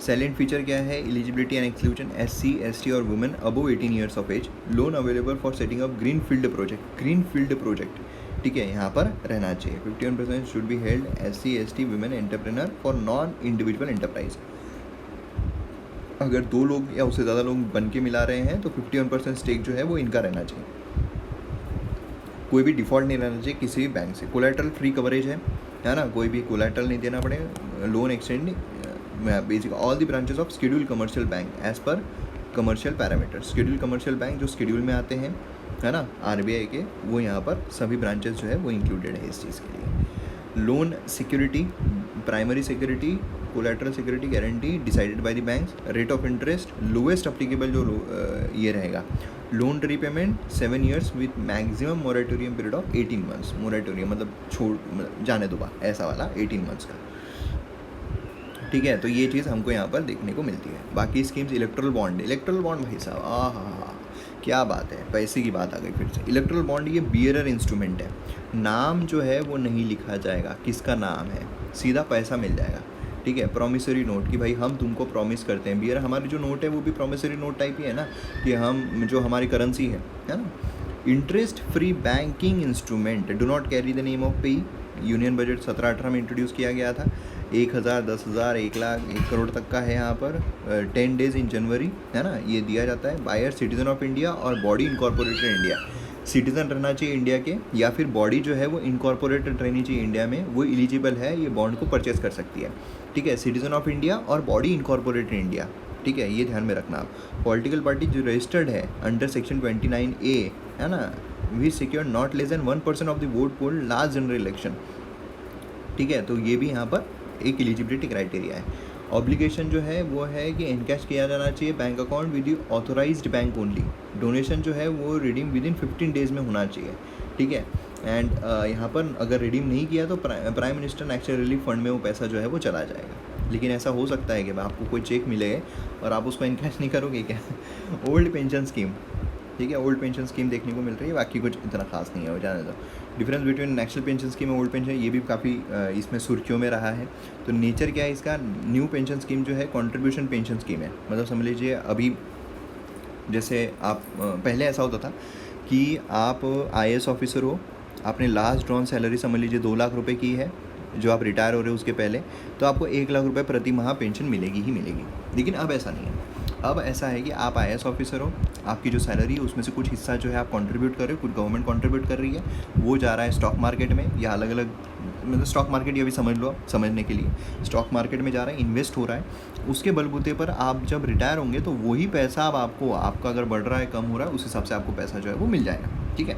सैलेंट फीचर क्या है, एलिजिबिलिटी एंड एक्सक्लूजन SC/ST और women above 18 years of age. Loan available for setting up green field project, ठीक है, यहाँ पर रहना चाहिए। 51% should be held SC/ST women entrepreneur for non individual enterprise. अगर 2 लोग या उससे ज़्यादा लोग बन के मिला रहे हैं तो 51% स्टेक जो है वो इनका रहना चाहिए। कोई भी डिफ़ॉल्ट नहीं रहना चाहिए किसी भी बैंक से। कोलैटरल फ्री कवरेज है ना, कोई भी कोलैटरल नहीं देना पड़ेगा। Loan extend basic all the branches of schedule commercial bank as per commercial parameter. Schedule commercial bank जो शेड्यूल में आते हैं है ना, आरबीआई के, वो यहाँ पर सभी ब्रांचेस जो है वो इंक्लूडेड है इस चीज़ के लिए। Loan security, primary security, collateral security guarantee decided by the banks, rate of interest lowest applicable जो ये रहेगा, loan repayment 7 years with maximum moratorium period of 18 months, moratorium मतलब जाने दो ऐसा वाला 18 months का, ठीक है। तो ये चीज़ हमको यहाँ पर देखने को मिलती है। बाकी स्कीम्स, इलेक्ट्रल बॉन्ड, भाई साहब हाँ, क्या बात है, पैसे की बात आ गई फिर से। इलेक्ट्रल बॉन्ड ये बियरर इंस्ट्रूमेंट है, नाम जो है वो नहीं लिखा जाएगा किसका नाम है, सीधा पैसा मिल जाएगा, ठीक है। प्रोमिसरी नोट कि भाई हम तुमको प्रॉमिस करते हैं, बियर हमारी जो नोट है वो भी प्रोमिसरी नोट टाइप ही है ना, कि हम जो हमारी करेंसी है ना। Interest free banking instrument do not carry the name of पे, यूनियन बजट 17-18 में इंट्रोड्यूस किया गया था। 1,000, 10,000, 1 लाख, 1 करोड़ तक का है यहाँ पर। 10 days इन जनवरी, है ना, ये दिया जाता है। बायर सिटीजन ऑफ इंडिया और बॉडी इनकॉर्पोरेटेड इंडिया, सिटीजन रहना चाहिए इंडिया के, या फिर बॉडी जो है वो इनकॉर्पोरेटेड रहनी चाहिए इंडिया में, वो एलिजिबल है, ये बॉन्ड को परचेज कर सकती है, ठीक है। सिटीजन ऑफ इंडिया और बॉडी इनकॉर्पोरेटेड इंडिया, ठीक है, ये ध्यान में रखना आप। पॉलिटिकल पार्टी जो रजिस्टर्ड है अंडर सेक्शन 29A, है ना, we secure not less than 1% of the vote poll last general election, ठीक है। तो ये भी यहाँ पर एक एलिजिबिलिटी क्राइटेरिया है। ऑब्लिगेशन जो है वो है कि इनकैश किया जाना चाहिए bank account with the authorised bank only. Donation जो है वो रिडीम विद इन 15 days में होना चाहिए, ठीक है। एंड यहाँ पर अगर रिडीम नहीं किया तो prime minister national relief fund में वो पैसा जो है वो चला जाएगा। लेकिन ऐसा हो सकता है कि आपको कोई चेक मिले और आप उसको इनकैश नहीं करोगे क्या? ओल्ड पेंशन स्कीम, ठीक है, ओल्ड पेंशन स्कीम देखने को मिल रही है, बाकी कुछ इतना खास नहीं है, हो जाने दो। Difference between national pension scheme और ओल्ड पेंशन, ये भी काफ़ी इसमें सुर्खियों में रहा है। तो नेचर क्या है इसका, न्यू पेंशन स्कीम जो है कंट्रीब्यूशन पेंशन स्कीम है। मतलब समझ लीजिए अभी जैसे आप पहले ऐसा होता था कि आप IAS ऑफिसर हो, आपने लास्ट ड्रॉन सैलरी समझ लीजिए 2 लाख रुपए की है, जो आप रिटायर हो रहे हो उसके पहले, तो आपको 1 लाख रुपए प्रति माह पेंशन मिलेगी ही मिलेगी। लेकिन अब ऐसा नहीं है, अब ऐसा है कि आप IAS ऑफिसर हो, आपकी जो सैलरी है उसमें से कुछ हिस्सा जो है आप कंट्रीब्यूट कर रहे हो, कुछ गवर्नमेंट कंट्रीब्यूट कर रही है, वो जा रहा है स्टॉक मार्केट में या अलग अलग, मतलब स्टॉक मार्केट ये भी समझ लो, समझने के लिए स्टॉक मार्केट में जा रहा है, इन्वेस्ट हो रहा है। उसके बलबूते पर आप जब रिटायर होंगे तो वही पैसा अब आपको, आपका अगर बढ़ रहा है कम हो रहा है, उस हिसाब से आपको पैसा जो है वो मिल जाएगा, ठीक है।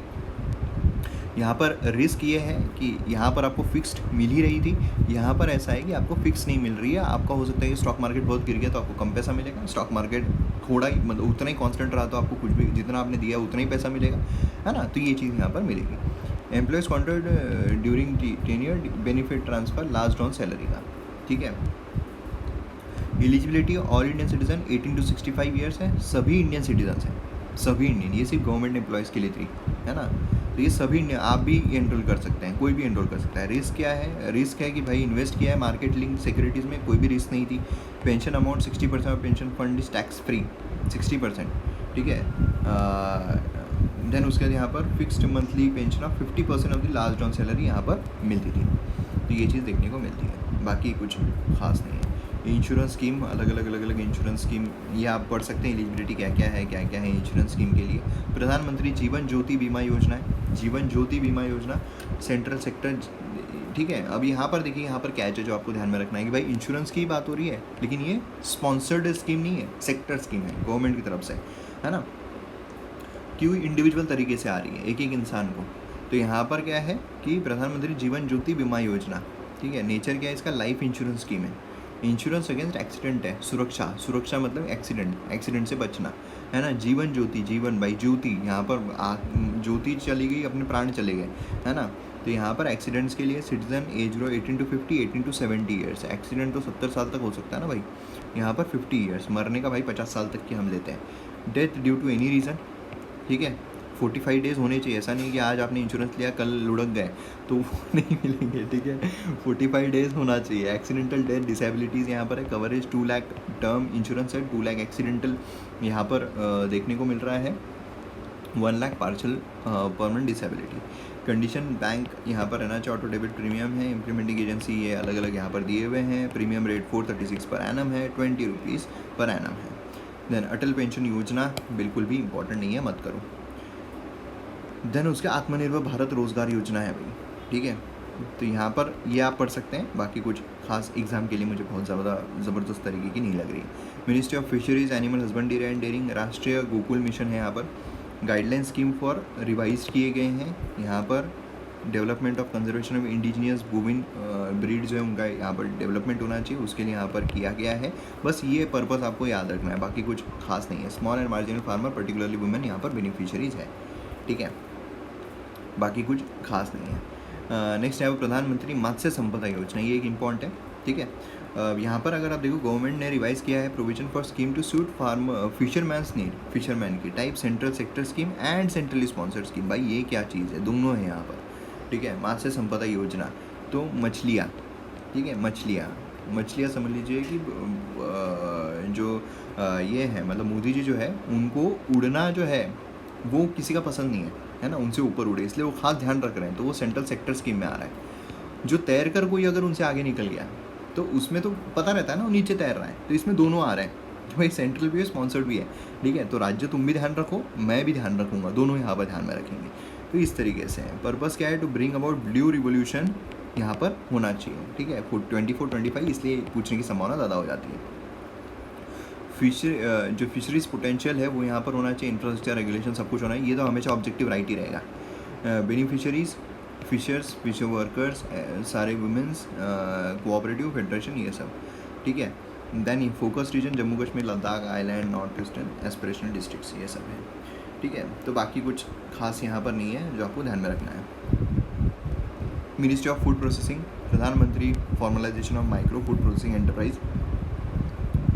यहाँ पर रिस्क ये है कि यहाँ पर आपको फिक्स्ड मिल ही रही थी, यहाँ पर ऐसा है कि आपको फिक्स नहीं मिल रही है। आपका हो सकता है कि स्टॉक मार्केट बहुत गिर गया तो आपको कम पैसा मिलेगा, स्टॉक मार्केट थोड़ा ही मतलब उतना ही कांस्टेंट रहा तो आपको कुछ भी जितना आपने दिया उतना ही पैसा मिलेगा, है ना। तो ये चीज़ यहाँ पर मिलेगी। Employees contract during tenure benefit transfer last on salary का, ठीक है। Eligibility all Indian citizen 18 to 65 years है, सभी इंडियन सिटीजन हैं, सभी इंडियन, ये सिर्फ गवर्नमेंट एम्प्लॉयज़ के लिए थी, है ना। तो ये सभी आप भी एनरोल कर सकते हैं, कोई भी एनरोल कर सकता है। रिस्क क्या है, रिस्क है कि भाई इन्वेस्ट किया है मार्केट लिंक सिक्योरिटीज़ में, कोई भी रिस्क नहीं थी। Pension amount 60% of pension fund is tax free, 60%, ठीक है। देन उसके बाद यहाँ पर fixed monthly pension of 50% of the last on salary यहाँ पर मिलती थी। तो ये चीज़ देखने को मिलती है, बाकी कुछ खास नहीं है। इंश्योरेंस स्कीम, अलग अलग इंश्योरेंस स्कीम ये आप पढ़ सकते हैं, एलिजिबिलिटी क्या क्या है इंश्योरेंस स्कीम के लिए। प्रधानमंत्री जीवन ज्योति बीमा योजना है, जीवन ज्योति बीमा योजना सेंट्रल सेक्टर, ठीक है। अब यहाँ पर देखिए, यहाँ पर कैच है जो आपको ध्यान में रखना है कि भाई इंश्योरेंस की बात हो रही है, लेकिन ये स्पॉन्सर्ड स्कीम नहीं है, सेक्टर स्कीम है गवर्नमेंट की तरफ से, है ना। क्यों इंडिविजुअल तरीके से आ रही है एक एक इंसान को। तो यहाँ पर क्या है कि प्रधानमंत्री जीवन ज्योति बीमा योजना, ठीक है। नेचर क्या है इसका, लाइफ इंश्योरेंस स्कीम है। इंश्योरेंस अगेंस्ट एक्सीडेंट है, सुरक्षा मतलब एक्सीडेंट से बचना, है ना। जीवन ज्योति, जीवन भाई ज्योति, यहाँ पर ज्योति चली गई, अपने प्राण चले गए, है ना। तो यहाँ पर एक्सीडेंट्स के लिए सिटीजन एज रो 18 to 50, 18 to 70 ईयर्स। एक्सीडेंट तो 70 साल तक हो सकता है ना भाई, यहाँ पर 50 ईयर्स, मरने का भाई 50 साल तक की हम लेते हैं। Death due to any reason, ठीक है। 45 डेज़ होने चाहिए, ऐसा नहीं कि आज आपने इंश्योरेंस लिया कल लुढ़क गए तो वो नहीं मिलेंगे, ठीक है। 45 डेज़ होना चाहिए। एक्सीडेंटल डेथ डिसेबिलिटीज़ यहाँ पर है, कवरेज 2 लाख, टर्म इंश्योरेंस है 2 लाख, एक्सीडेंटल यहाँ पर देखने को मिल रहा है 1 lakh, partial permanent disability. Condition bank यहाँ पर रहना चाहिए, ऑटो डेबिट प्रीमियम है, इम्प्लीमेंटिंग एजेंसी ये अलग अलग यहाँ पर दिए हुए हैं। प्रीमियम रेट 436 पर एनम है, 20 रुपीज़ पर एनम है। देन अटल पेंशन योजना बिल्कुल भी इंपॉर्टेंट नहीं है, मत करो। देन उसके आत्मनिर्भर भारत रोजगार योजना है भाई, ठीक है। तो यहाँ पर ये आप पढ़ सकते हैं, बाकी कुछ खास एग्जाम के लिए मुझे बहुत ज़्यादा ज़बरदस्त तरीके की नहीं लग रही। Ministry of fisheries, animal husbandry and dairying, Rashtriya Gokul mission है यहाँ पर। गाइडलाइन स्कीम फॉर रिवाइज किए गए हैं यहाँ पर। Development of conservation of indigenous बोविन breed जो है उनका यहाँ पर डेवलपमेंट होना चाहिए, उसके लिए यहाँ पर किया गया है। बस ये पर्पस आपको याद रखना है, बाकी कुछ खास नहीं है। Small and marginal farmer particularly women यहाँ पर बेनिफिशियरीज है, ठीक है, बाकी कुछ खास नहीं है। नेक्स्ट यहाँ पर प्रधानमंत्री मत्स्य संपदा योजना, ये एक इम्पॉर्टेंट है, ठीक है। यहाँ पर अगर आप देखो गवर्नमेंट ने रिवाइज किया है provision for scheme to suit farm fisherman's need, fisherman की type, central sector scheme and centrally sponsored scheme. भाई ये क्या चीज़ है, दोनों है यहाँ पर, ठीक है। मत्स्य संपदा योजना तो मछलियाँ, ठीक है, मछलियाँ समझ लीजिए कि जो ये है मतलब मोदी जी जो है उनको उड़ना जो है वो किसी का पसंद नहीं है ना, उनसे ऊपर उड़े, इसलिए वो खास ध्यान रख रहे हैं। तो वो सेंट्रल सेक्टर स्कीम में आ रहा है। जो तैर कर कोई अगर उनसे आगे निकल गया तो उसमें तो पता रहता है ना वो नीचे तैर रहा है, तो इसमें दोनों आ रहे हैं, भाई सेंट्रल भी है स्पॉन्सर्ड भी है, ठीक है। तो राज्य तुम भी ध्यान रखो, मैं भी ध्यान रखूँगा, दोनों यहाँ पर ध्यान में रखेंगे। तो इस तरीके से है। पर्पस क्या है, to bring about blue revolution यहाँ पर होना चाहिए, ठीक है। 24-25 इसलिए पूछने की संभावना ज़्यादा हो जाती है। जो फिशरीज पोटेंशियल है वो यहाँ पर होना चाहिए, इंफ्रास्ट्रक्चर रेगुलेशन सब कुछ होना है, ये तो हमेशा ऑब्जेक्टिव राइट ही रहेगा। बेनिफिशरीज फिशर्स, फिशर वर्कर्स, सारे वुमेंस, कोऑपरेटिव फेडरेशन, ये सब, ठीक है। Then focus region Jammu Kashmir, Ladakh, island, north eastern aspirational districts, ये सब है, ठीक है। तो बाकी कुछ खास यहाँ पर नहीं है जो आपको ध्यान में रखना है। मिनिस्ट्री ऑफ फूड प्रोसेसिंग, प्रधानमंत्री formalisation of micro food processing enterprise,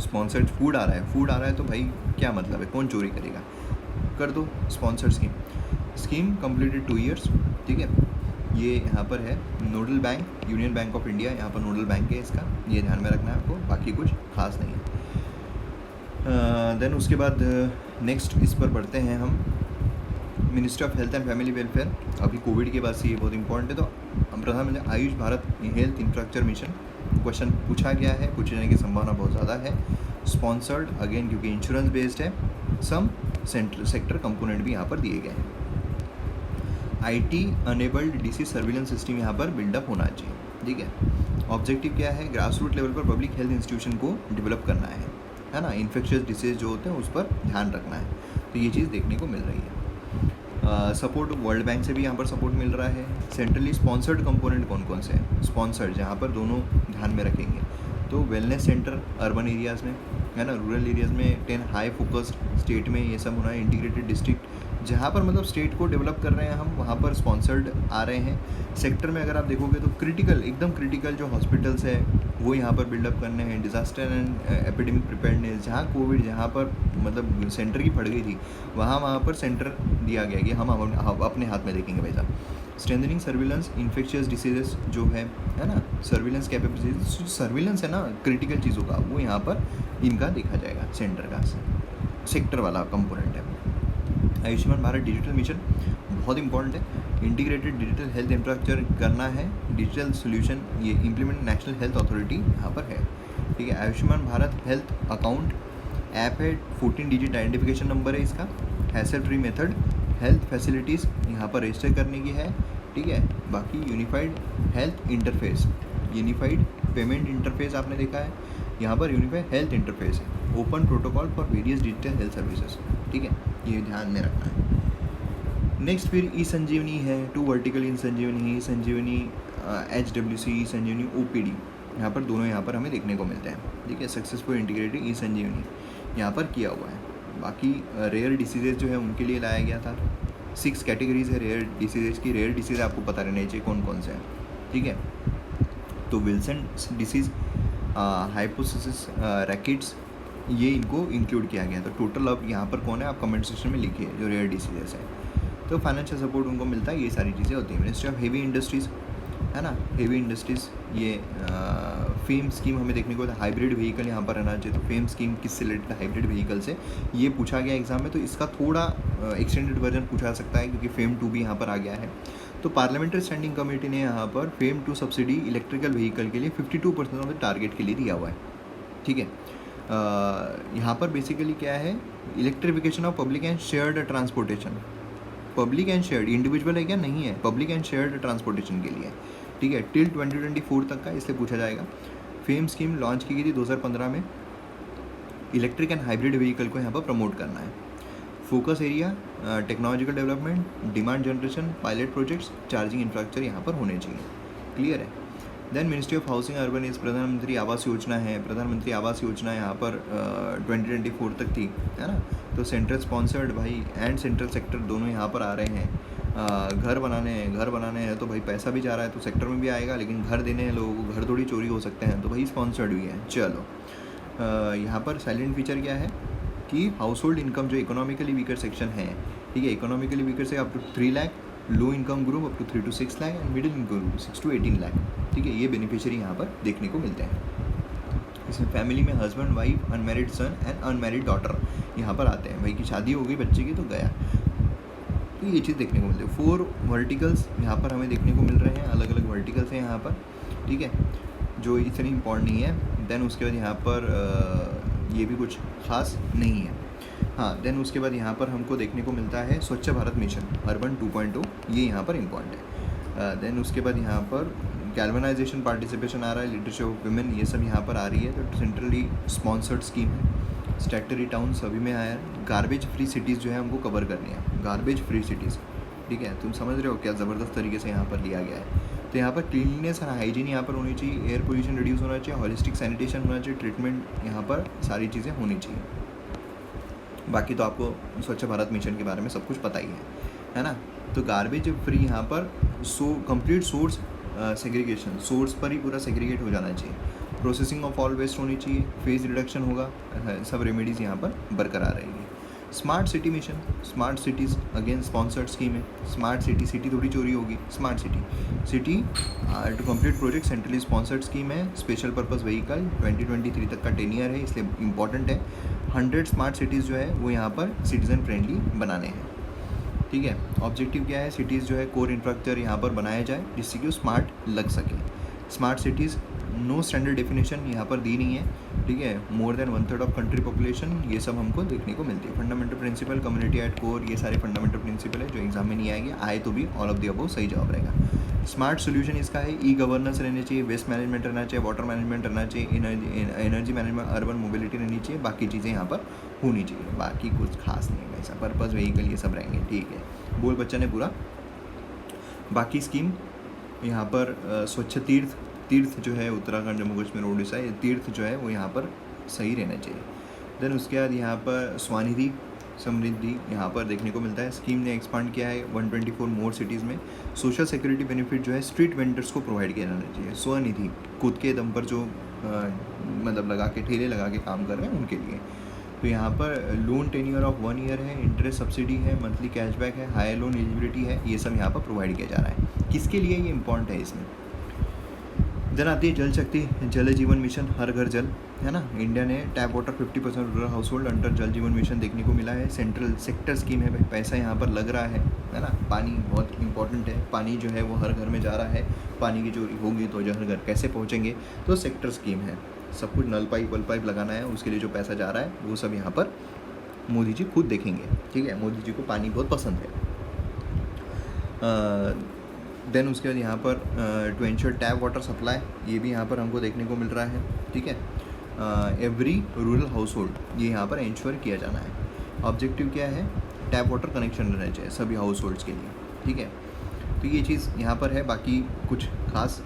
sponsored food आ रहा है तो भाई क्या मतलब है, कौन चोरी करेगा, कर दो स्पॉन्सर्ड स्कीम कंप्लीटेड 2 years, ठीक है। ये यहाँ पर है। Nodal bank, union bank of India यहाँ पर नोडल बैंक है इसका, ये ध्यान में रखना है आपको, बाकी कुछ खास नहीं है। देन उसके बाद नेक्स्ट इस पर बढ़ते हैं हम, ministry of health and family welfare. अभी कोविड के बाद से ये बहुत इंपॉर्टेंट है, तो प्रधानमंत्री Ayush Bharat health infrastructure mission, question पूछा गया है, पूछे जाने की संभावना बहुत ज़्यादा है। स्पॉन्सर्ड अगेन क्योंकि इंश्योरेंस बेस्ड है, सम सेंट्रल सेक्टर कंपोनेंट भी यहाँ पर दिए गए हैं। IT enabled disease surveillance system यहाँ पर बिल्डअप होना चाहिए, ठीक है। ऑब्जेक्टिव क्या है, ग्रास रूट लेवल पर पब्लिक हेल्थ इंस्टीट्यूशन को डेवलप करना है ना, इन्फेक्शियस डिसीज जो होते हैं उस पर ध्यान रखना है, तो ये चीज़ देखने को मिल रही है। सपोर्ट वर्ल्ड बैंक से भी यहाँ पर सपोर्ट मिल रहा है। सेंट्रली स्पॉन्सर्ड कंपोनेंट कौन कौन से हैं, स्पॉन्सर्ड जहाँ पर दोनों ध्यान में रखेंगे, तो वेलनेस सेंटर अर्बन एरियाज़ में है ना, रूरल एरियाज़ में 10 हाई फोकस्ड स्टेट में ये सब होना है। इंटीग्रेटेड डिस्ट्रिक्ट जहाँ पर मतलब स्टेट को डेवलप कर रहे हैं हम, वहाँ पर स्पॉन्सर्ड आ रहे हैं। सेक्टर में अगर आप देखोगे तो क्रिटिकल, एकदम क्रिटिकल जो हॉस्पिटल्स है वो यहाँ पर बिल्डअप करने हैं। डिज़ास्टर एंड एपिडेमिक प्रिपेयर्डनेस, जहाँ कोविड जहाँ पर मतलब सेंटर की पड़ गई थी, वहाँ पर सेंटर दिया गया कि हम अपने हाथ में देखेंगे भाई साहब। स्ट्रेंथनिंग सर्विलेंस इन्फेक्शियस डिसीजेस जो है ना, सर्विलेंस कैपेबिलिटी, सर्विलेंस है ना क्रिटिकल चीज़ों का, वो यहाँ पर इनका देखा जाएगा, सेंटर का सेक्टर वाला कंपोनेंट है। आयुष्मान भारत डिजिटल मिशन बहुत इंपॉर्टेंट है, इंटीग्रेटेड डिजिटल हेल्थ इंफ्रास्ट्रक्चर करना है, डिजिटल सोल्यूशन ये इम्प्लीमेंट नेशनल हेल्थ अथॉरिटी यहाँ पर है, ठीक है। Ayushman Bharat health account app है, 14 डिजिट आइडेंटिफिकेशन नंबर है इसका, hassle free method, health facilities यहाँ पर रजिस्टर करने की है, ठीक है। बाकी unified health interface, unified payment interface आपने देखा है, यहाँ पर यूनिफाइड हेल्थ इंटरफेस है, open protocol for various digital health services, ठीक है, ये ध्यान में रखना है। नेक्स्ट फिर ई संजीवनी है, 2 वर्टिकल ई संजीवनी, संजीवनी HWC, ई संजीवनी OPD, यहाँ पर दोनों यहाँ पर हमें देखने को मिलते हैं, ठीक है। सक्सेसफुल इंटीग्रेटेड ई संजीवनी यहाँ पर किया हुआ है। बाकी रेयर डिसीजेज जो है उनके लिए लाया गया था, 6 कैटेगरीज है रेयर डिसीजेज की। रेयर डिसीज आपको पता रहना चाहिए कौन कौन से हैं, ठीक है। तो विल्सन डिसीज़, हाइपोसिस रैकेट्स, ये इनको इंक्लूड किया गया। तो टोटल अब यहाँ पर कौन है आप कमेंट सेक्शन में लिखिए जो रेयर डिसीजेस है। तो फाइनेंशियल सपोर्ट उनको मिलता है, ये सारी चीज़ें होती हैं। मिनिस्ट्री ऑफ हेवी इंडस्ट्रीज़ है ना, हेवी इंडस्ट्रीज़, ये फेम स्कीम हमें देखने को, हाइब्रिड व्हीकल यहाँ पर रहना चाहिए। तो फेम स्कीम किससे रिलेटेड, हाइब्रिड व्हीकल से, ये पूछा गया एग्जाम में, तो इसका थोड़ा एक्सटेंडेड वर्जन पूछा जा सकता है क्योंकि फेम 2 भी यहाँ पर आ गया है। तो पार्लियामेंट्री स्टैंडिंग कमेटी ने यहाँ पर फेम 2 सब्सिडी इलेक्ट्रिकल व्हीकल के लिए 52% ऑफ द टारगेट के लिए दिया हुआ है, ठीक है। यहाँ पर बेसिकली क्या है, electrification of public and shared transportation, public and shared, individual है क्या, नहीं है, पब्लिक एंड शेयर्ड ट्रांसपोर्टेशन के लिए, ठीक है, टिल 2024 तक का, इसलिए पूछा जाएगा। फेम स्कीम लॉन्च की गई थी 2015 में, इलेक्ट्रिक एंड हाइब्रिड व्हीकल को यहाँ पर प्रमोट करना है। Focus area technological development, demand generation, pilot projects, charging infrastructure यहाँ पर होने चाहिए। क्लियर है। Then ministry of housing urban इस प्रधानमंत्री आवास योजना है। प्रधानमंत्री आवास योजना यहाँ पर 2024 तक थी, है ना। तो सेंट्रल स्पॉन्सर्ड भाई एंड सेंट्रल सेक्टर दोनों यहाँ पर आ रहे हैं। घर बनाने हैं तो भाई पैसा भी जा रहा है तो सेक्टर में भी आएगा, लेकिन घर देने हैं लोगों को, घर थोड़ी चोरी हो सकते हैं, तो भाई स्पॉन्सर्ड भी है। चलो यहाँ पर साइलेंट फीचर क्या है कि हाउस होल्ड इनकम जो इकोनॉमिकली वीकर सेक्शन है, ठीक है, इकोनॉमिकली वीकर से up to 3 lakh, low income group up to 3 to 6 lakh and middle income group 6 to 18 lakh, ठीक है, ये बेनिफिशियरी यहाँ पर देखने को मिलते हैं। इसमें फैमिली में husband, wife, unmarried son and unmarried daughter यहाँ पर आते हैं। भाई की शादी हो गई बच्चे की तो गया, तो ये चीज़ देखने को मिलती है। 4 वर्टिकल्स यहाँ पर हमें देखने को मिल रहे हैं, अलग अलग वर्टिकल्स हैं यहाँ पर, ठीक है, जो इतनी इम्पॉर्टेंट नहीं है। देन उसके बाद यहाँ पर ये भी कुछ खास नहीं है। हाँ, देन उसके बाद यहाँ पर हमको देखने को मिलता है स्वच्छ भारत मिशन अर्बन 2.0, ये यहाँ पर इम्पॉर्टेंट है। देन उसके बाद यहाँ पर गैल्वनाइजेशन पार्टिसिपेशन आ रहा है, लीडरशिप ऑफ वुमेन ये सब यहाँ पर आ रही है, तो सेंट्रली स्पॉन्सर्ड स्कीम है। स्टैट्यूटरी टाउन सभी में आया है। गार्बेज फ्री सिटीज़ जो है हमको कवर करनी है, गार्बेज फ्री सिटीज़, ठीक है, तुम समझ रहे हो क्या ज़बरदस्त तरीके से यहाँ पर लिया गया है। तो यहाँ पर क्लीनलीनेस एंड हाइजीन यहाँ पर होनी चाहिए, एयर पोल्यूशन रिड्यूस होना चाहिए, हॉलिस्टिक सैनिटेशन होना चाहिए, ट्रीटमेंट यहाँ पर सारी चीज़ें होनी चाहिए। बाकी तो आपको स्वच्छ भारत मिशन के बारे में सब कुछ पता ही है ना। तो गार्बेज फ्री यहाँ पर कंप्लीट सोर्स सेग्रीगेशन, सोर्स पर ही पूरा सेग्रीगेट हो जाना चाहिए। प्रोसेसिंग ऑफ ऑल वेस्ट होनी चाहिए, फेज रिडक्शन होगा, सब रेमेडीज़ यहाँ पर बरकरार रहेगी। Smart city mission, smart cities again sponsored scheme है। स्मार्ट सिटी थोड़ी चोरी होगी, smart city to complete project centrally sponsored scheme है। स्पेशल पर्पस व्हीकल 2023 तक का 10 ईयर है, इसलिए इंपॉर्टेंट है। 100 स्मार्ट सिटीज़ जो है वो यहाँ पर सिटीज़न फ्रेंडली बनाने हैं, ठीक है। ऑब्जेक्टिव क्या है, सिटीज़ जो है कोर इंफ्रास्ट्रक्चर यहाँ पर बनाया जाए जिससे कि वो स्मार्ट लग सके। Smart cities no standard definition यहाँ पर दी नहीं है, ठीक है। More than 1/3 of country population, ये सब हमको देखने को मिलती है। Fundamental principle, community at core, ये सारे फंडामेंटल प्रिंसिपल है जो एग्जाम में नहीं आएंगे, आए तो भी ऑल ऑफ द अबव सही जवाब रहेगा। स्मार्ट सोल्यूशन इसका है, ई गवर्नेंस रहनी चाहिए, वेस्ट मैनेजमेंट रहना चाहिए, वाटर मैनेजमेंट रहना चाहिए, एनर्जी मैनेजमेंट, अर्बन मोबिलिटी रहनी चाहिए, बाकी चीज़ें यहाँ पर होनी चाहिए। बाकी कुछ खास नहीं है ऐसा, पर्पज़ व्हीकल ये सब रहेंगे, ठीक है। बोल बच्चा ने पूरा। बाकी स्कीम यहाँ पर स्वच्छ तीर्थ जो है उत्तराखंड, जम्मू कश्मीर, उड़ीसा, ये तीर्थ जो है वो यहाँ पर सही रहना चाहिए। देन उसके बाद यहाँ पर स्वनिधि समृद्धि यहाँ पर देखने को मिलता है। स्कीम ने एक्सपांड किया है 124 मोर सिटीज़ में। सोशल सिक्योरिटी बेनिफिट जो है स्ट्रीट वेंडर्स को प्रोवाइड किया जाना चाहिए। स्वनिधि खुद के दम पर जो मतलब लगा के ठेले लगा के काम कर रहे हैं उनके लिए। तो यहाँ पर लोन टेन्योर ऑफ 1 ईयर है, इंटरेस्ट सब्सिडी है, मंथली कैशबैक है, हायर लोन एलिजिबिलिटी है, ये सब यहाँ पर प्रोवाइड किया जा रहा है। किसके लिए ये इंपॉर्टेंट है इसमें। देन आती है जल शक्ति, जल जीवन मिशन, हर घर जल, है ना। इंडिया ने tap water 50% rural house hold under जल जीवन मिशन देखने को मिला है। सेंट्रल सेक्टर स्कीम है भाई, पैसा यहाँ पर लग रहा है ना। पानी बहुत इंपॉर्टेंट है, पानी जो है वो हर घर में जा रहा है। पानी की चोरी होगी तो हर घर कैसे पहुँचेंगे, तो सेक्टर स्कीम है। सब कुछ नल पाइप वल पाइप लगाना है, उसके लिए जो पैसा जा रहा है वो सब यहाँ पर मोदी जी खुद देखेंगे, ठीक है। मोदी जी को पानी बहुत पसंद है। देन उसके बाद यहाँ पर to ensure tap water supply, ये भी यहाँ पर हमको देखने को मिल रहा है, ठीक है। एवरी रूरल हाउस होल्ड ये यहाँ पर इंश्योर किया जाना है। ऑब्जेक्टिव क्या है, टैप वाटर कनेक्शन रहना चाहिए सभी हाउस होल्ड्स के लिए, ठीक है। तो ये चीज़ यहाँ पर है, बाकी कुछ खास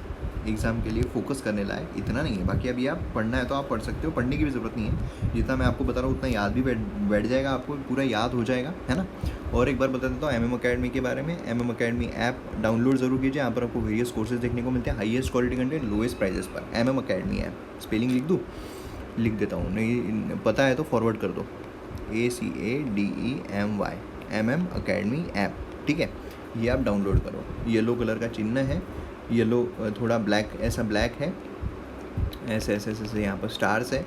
एग्ज़ाम के लिए फोकस करने लायक इतना नहीं है। बाकी अभी आप पढ़ना है तो आप पढ़ सकते हो, पढ़ने की भी ज़रूरत नहीं है। जितना मैं आपको बता रहा हूँ उतना याद भी बैठ जाएगा, आपको पूरा याद हो जाएगा, है ना। और एक बार बता देता हूँ MM अकेडमी के बारे में। MM अकेडमी ऐप डाउनलोड ज़रूर कीजिए, यहाँ पर आपको वेरियस कोर्सेज देखने को मिलते हैं, highest quality content, lowest prices पर। MM अकेडमी ऐप, स्पेलिंग लिख देता हूँ, नहीं पता है तो फॉरवर्ड कर दो, ACADEMY, MM अकेडमी ऐप, ठीक है। ये आप डाउनलोड करो। येलो कलर का चिन्ह है, येलो थोड़ा ब्लैक, ऐसा ब्लैक है, ऐसे ऐसे ऐसे यहाँ पर स्टार्स है,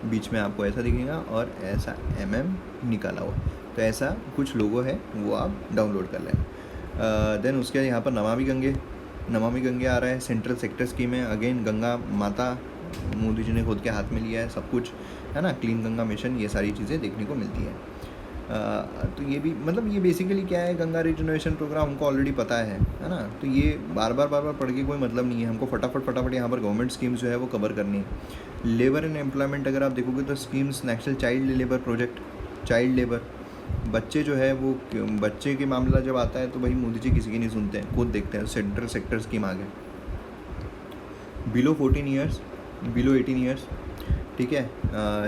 बीच में आपको ऐसा दिखेगा और ऐसा MM निकाला हुआ, तो ऐसा कुछ लोगो है, वो आप डाउनलोड कर लें। देन उसके यहाँ पर नमामि गंगे आ रहा है, सेंट्रल सेक्टर स्कीम है। अगेन गंगा माता मोदी जी ने खुद के हाथ में लिया है सब कुछ, है ना। क्लीन गंगा मिशन, ये सारी चीज़ें देखने को मिलती है। तो ये भी मतलब ये बेसिकली क्या है, गंगा रिजनरेशन प्रोग्राम हमको ऑलरेडी पता है ना। तो ये बार बार पढ़ के कोई मतलब नहीं है, हमको फटाफट यहाँ पर गवर्नमेंट स्कीम्स जो है वो कवर करनी है। लेबर एंड एम्प्लॉयमेंट अगर आप देखोगे तो schemes, national child labour project, child labour बच्चे जो है वो बच्चे के मामला जब आता है तो भाई मोदी जी किसी की नहीं सुनते हैं, खुद देखते हैं सेक्टर स्कीम आ गए। बिलो 14 ईयर्स, बिलो 18 ईयर्स, ठीक है।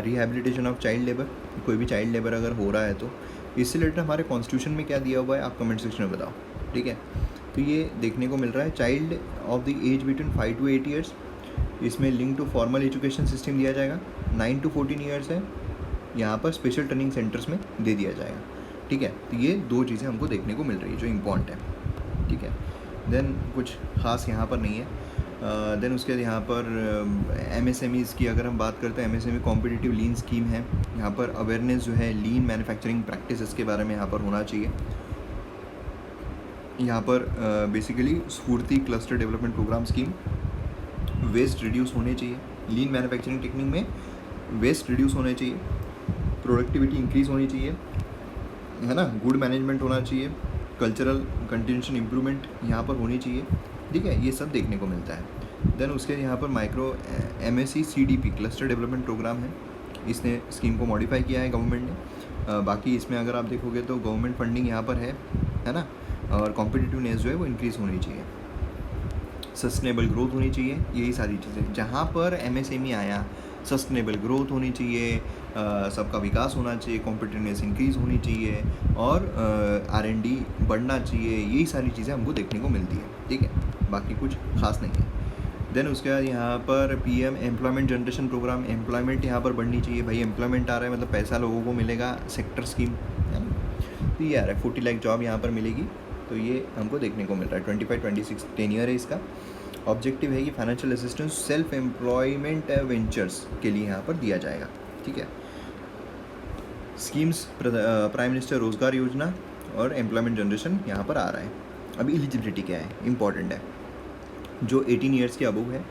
रिहैबिलिटेशन ऑफ चाइल्ड लेबर, कोई भी चाइल्ड लेबर अगर हो रहा है तो इससे रिलेटेड हमारे कॉन्स्टिट्यूशन में क्या दिया हुआ है आप कमेंट सेक्शन में बताओ, ठीक है। तो ये देखने को मिल रहा है child of the age between 5 to 8 years, इसमें link to formal education system दिया जाएगा। 9 to 14 ईयर्स है, यहाँ पर स्पेशल ट्रेनिंग सेंटर्स में दे दिया जाएगा, ठीक है। तो ये दो चीज़ें हमको देखने को मिल रही है जो इम्पॉर्टेंट है, ठीक है। देन कुछ खास यहाँ पर नहीं है। देन उसके बाद यहाँ पर MSMEs की अगर हम बात करते हैं, MSME कॉम्पिटिटिव लीन स्कीम है। यहाँ पर अवेयरनेस जो है लीन मैन्युफैक्चरिंग प्रैक्टिसेस के बारे में यहाँ पर होना चाहिए। यहाँ पर basically Sfurti cluster development programme scheme, waste reduce होने चाहिए। लीन मैन्युफैक्चरिंग टेक्निक में वेस्ट रिड्यूस होने चाहिए, प्रोडक्टिविटी इंक्रीज़ होनी चाहिए, है ना, गुड मैनेजमेंट होना चाहिए, कल्चरल कंटिन्यूशन इम्प्रूवमेंट यहाँ पर होनी चाहिए, ठीक है। ये सब देखने को मिलता है। देन उसके यहाँ पर micro MSC CDP cluster development programme है, इसने स्कीम को मॉडिफाई किया है गवर्नमेंट ने। बाकी इसमें अगर आप देखोगे तो गवर्नमेंट फंडिंग यहाँ पर है ना, और कॉम्पिटिटिवनेस जो है वो इंक्रीज़ होनी चाहिए, सस्टेनेबल ग्रोथ होनी चाहिए, यही सारी चीज़ें। जहाँ पर MSME आया, सस्टेनेबल ग्रोथ होनी चाहिए, सबका विकास होना चाहिए, कॉम्पिटिटिवनेस इंक्रीज़ होनी चाहिए, और R&D बढ़ना चाहिए, यही सारी चीज़ें हमको देखने को मिलती है, ठीक है। बाकी कुछ खास नहीं है। देन उसके बाद यहाँ पर PM employment generation programme, employment यहाँ पर बढ़नी चाहिए भाई। एम्प्लॉयमेंट आ रहा है मतलब पैसा लोगों को मिलेगा, सेक्टर स्कीम है ना। तो ये आ रहा है 40 लाख जॉब यहाँ पर मिलेगी, तो ये हमको देखने को मिल रहा है। 25-26 टेन्योर है इसका। ऑब्जेक्टिव है कि financial assistance self employment ventures के लिए यहाँ पर दिया जाएगा, ठीक है। स्कीम्स प्राइम मिनिस्टर रोजगार योजना और एम्प्लॉयमेंट जनरेशन यहाँ पर आ रहा है। अभी एलिजिबिलिटी क्या है, इंपॉर्टेंट है। जो 18 ईयर्स के अबव है,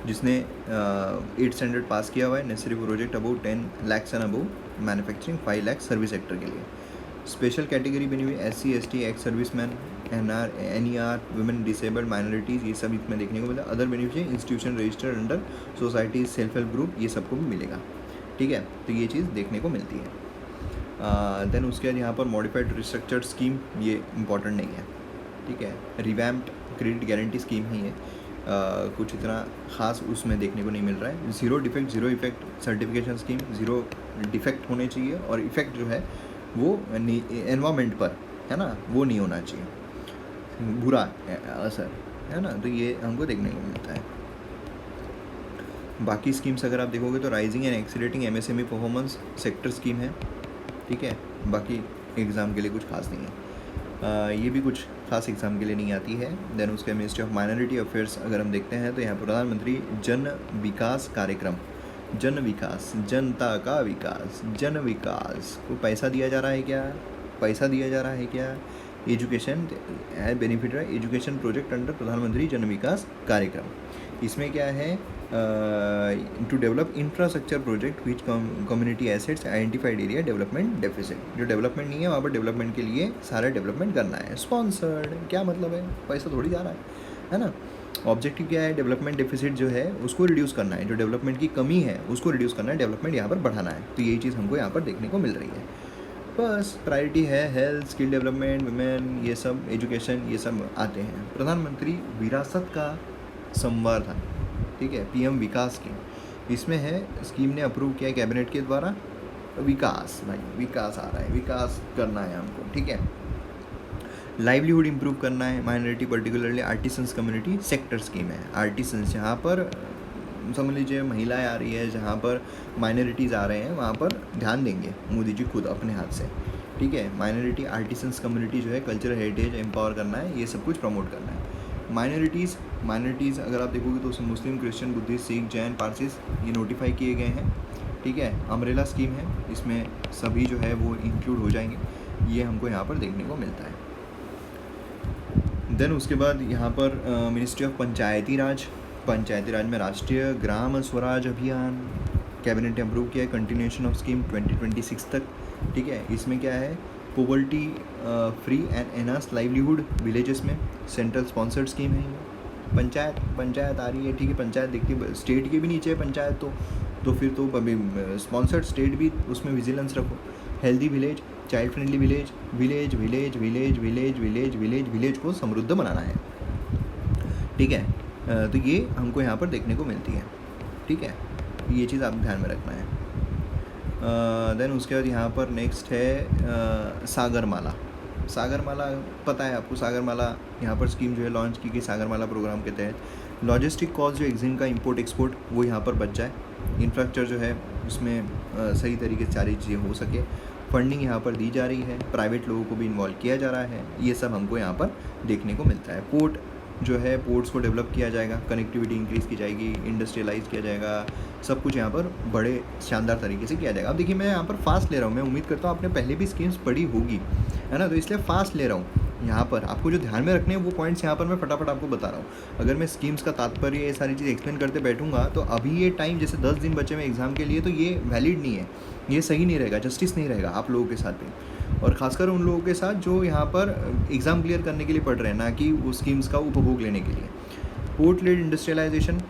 जिसने 8th स्टैंडर्ड पास किया हुआ है, necessary project above 10 lakhs and above, manufacturing 5 lakh service sector के लिए। स्पेशल कैटेगरी बनी हुई SC ST ex serviceman, NER women disabled minorities, ये सब इसमें देखने को मिला। Other beneficiary institution registered under societies self help group, ये सबको भी मिलेगा, ठीक है। तो ये चीज़ देखने को मिलती है। देन उसके बाद यहाँ पर मॉडिफाइड रिस्ट्रक्चर्ड स्कीम, ये इंपॉर्टेंट नहीं है, ठीक है। रिवैम्प्ड क्रेडिट गारंटी स्कीम है ये, कुछ इतना ख़ास उसमें देखने को नहीं मिल रहा है। Zero defect zero effect certification scheme, zero defect होने चाहिए, और इफेक्ट जो है वो एनवायरमेंट पर है ना, वो नहीं होना चाहिए, बुरा असर, है ना। तो ये हमको देखने को मिलता है। बाकी स्कीम्स अगर आप देखोगे तो rising and accelerating MSME performance sector scheme है, ठीक है। बाकी एग्ज़ाम के लिए कुछ खास नहीं है, ये भी कुछ खास एग्ज़ाम के लिए नहीं आती है। देन उसके मिनिस्ट्री ऑफ माइनॉरिटी अफेयर्स अगर हम देखते हैं तो यहाँ प्रधानमंत्री जन विकास कार्यक्रम, जन विकास, जनता का विकास, जन विकास को पैसा दिया जा रहा है क्या, पैसा दिया जा रहा है क्या। एजुकेशन बेनिफिट है, education project under Pradhan Mantri Jan Vikas Karyakram. इसमें क्या है, to develop infrastructure project which community assets identified area development deficit, जो डेवलपमेंट नहीं है वहाँ पर डेवलपमेंट के लिए सारा डेवलपमेंट करना है। स्पॉन्सर्ड, क्या मतलब है, पैसा थोड़ी जा रहा है ना। ऑब्जेक्टिव क्या है, डेवलपमेंट डेफिसिट जो है उसको रिड्यूस करना है, जो डेवलपमेंट की कमी है उसको रिड्यूस करना है, डेवलपमेंट यहाँ पर बढ़ाना है। तो यही चीज़ हमको यहाँ पर देखने को मिल रही है। बस प्रायोरिटी है हेल्थ, स्किल डेवलपमेंट, वुमेन, ये सब, एजुकेशन, ये सब आते हैं। प्रधानमंत्री विरासत का संवर्धन, ठीक है, PM विकास स्कीम, इसमें है, स्कीम ने अप्रूव किया है कैबिनेट के द्वारा। विकास, भाई विकास आ रहा है, विकास करना है हमको, ठीक है। लाइवलीहुड इंप्रूव करना है, minority particularly artisans community sector scheme है। आर्टिसंस जहाँ पर समझ लीजिए महिलाएं आ रही है, जहाँ पर माइनॉरिटीज़ आ रहे हैं, वहाँ पर ध्यान देंगे मोदी जी खुद अपने हाथ से, ठीक है। माइनॉरिटी आर्टिसंस कम्युनिटी जो है कल्चरल हेरिटेज एम्पावर करना है, ये सब कुछ प्रमोट करना है। माइनॉरिटीज़ अगर आप देखोगे तो उसमें मुस्लिम, क्रिश्चियन, बुद्धिस्ट, सिख, जैन, पारसीस ये नोटिफाई किए गए हैं, ठीक है। अम्ब्रेला स्कीम है, इसमें सभी जो है वो इंक्लूड हो जाएंगे, ये हमको यहाँ पर देखने को मिलता है। देन उसके बाद यहाँ पर मिनिस्ट्री ऑफ पंचायती राज में राष्ट्रीय ग्राम स्वराज अभियान कैबिनेट ने अप्रूव किया है, कंटिन्यूएशन ऑफ स्कीम 2026 तक, ठीक है। इसमें क्या है, poverty free and enhanced livelihood villages में, सेंट्रल स्पॉन्सर्ड स्कीम है ये। पंचायत आ रही है, ठीक है, पंचायत देखती है, स्टेट के भी नीचे है पंचायत, तो फिर तो अभी स्पॉन्सर्ड स्टेट भी उसमें विजिलेंस रखो, healthy village, child friendly village, village village village village village village village को समृद्ध बनाना है, ठीक है। तो ये हमको यहाँ पर देखने को मिलती है, ठीक है। ये चीज़ आप ध्यान में रखना है। देन उसके बाद यहाँ पर नेक्स्ट है सागरमाला। सागरमाला पता है आपको, सागरमाला यहाँ पर स्कीम जो है लॉन्च की गई सागरमाला प्रोग्राम के तहत। लॉजिस्टिक कॉस्ट जो एग्जिम का इंपोर्ट एक्सपोर्ट वो यहाँ पर बच जाए, इंफ्रास्ट्रक्चर जो है उसमें सही तरीके से सारी चीज़ें हो सके, फंडिंग यहाँ पर दी जा रही है, प्राइवेट लोगों को भी इन्वॉल्व किया जा रहा है, ये सब हमको यहाँ पर देखने को मिलता है। पोर्ट जो है, पोर्ट्स को डेवलप किया जाएगा, कनेक्टिविटी इंक्रीज़ की जाएगी, इंडस्ट्रियलाइज किया जाएगा, सब कुछ यहाँ पर बड़े शानदार तरीके से किया जाएगा। अब देखिए मैं यहाँ पर फास्ट ले रहा हूँ, मैं उम्मीद करता हूँ आपने पहले भी स्कीम्स पढ़ी होगी, है ना, तो इसलिए फास्ट ले रहा हूँ। यहाँ पर आपको जो ध्यान में रखने हैं वो पॉइंट्स यहाँ पर मैं फटाफट आपको बता रहा हूँ। अगर मैं स्कीम्स का तात्पर्य ये सारी चीज़ एक्सप्लेन करते बैठूंगा तो अभी ये टाइम जैसे 10 दिन बचे हुए एग्ज़ाम के लिए, तो ये वैलिड नहीं है, ये सही नहीं रहेगा, जस्टिस नहीं रहेगा आप लोगों के साथ भी, और ख़ासकर उन लोगों के साथ जो यहाँ पर एग्ज़ाम क्लियर करने के लिए पढ़ रहे हैं, ना कि वो स्कीम्स का उपभोग लेने के लिए। पोर्ट लेड इंडस्ट्रियलाइजेशन,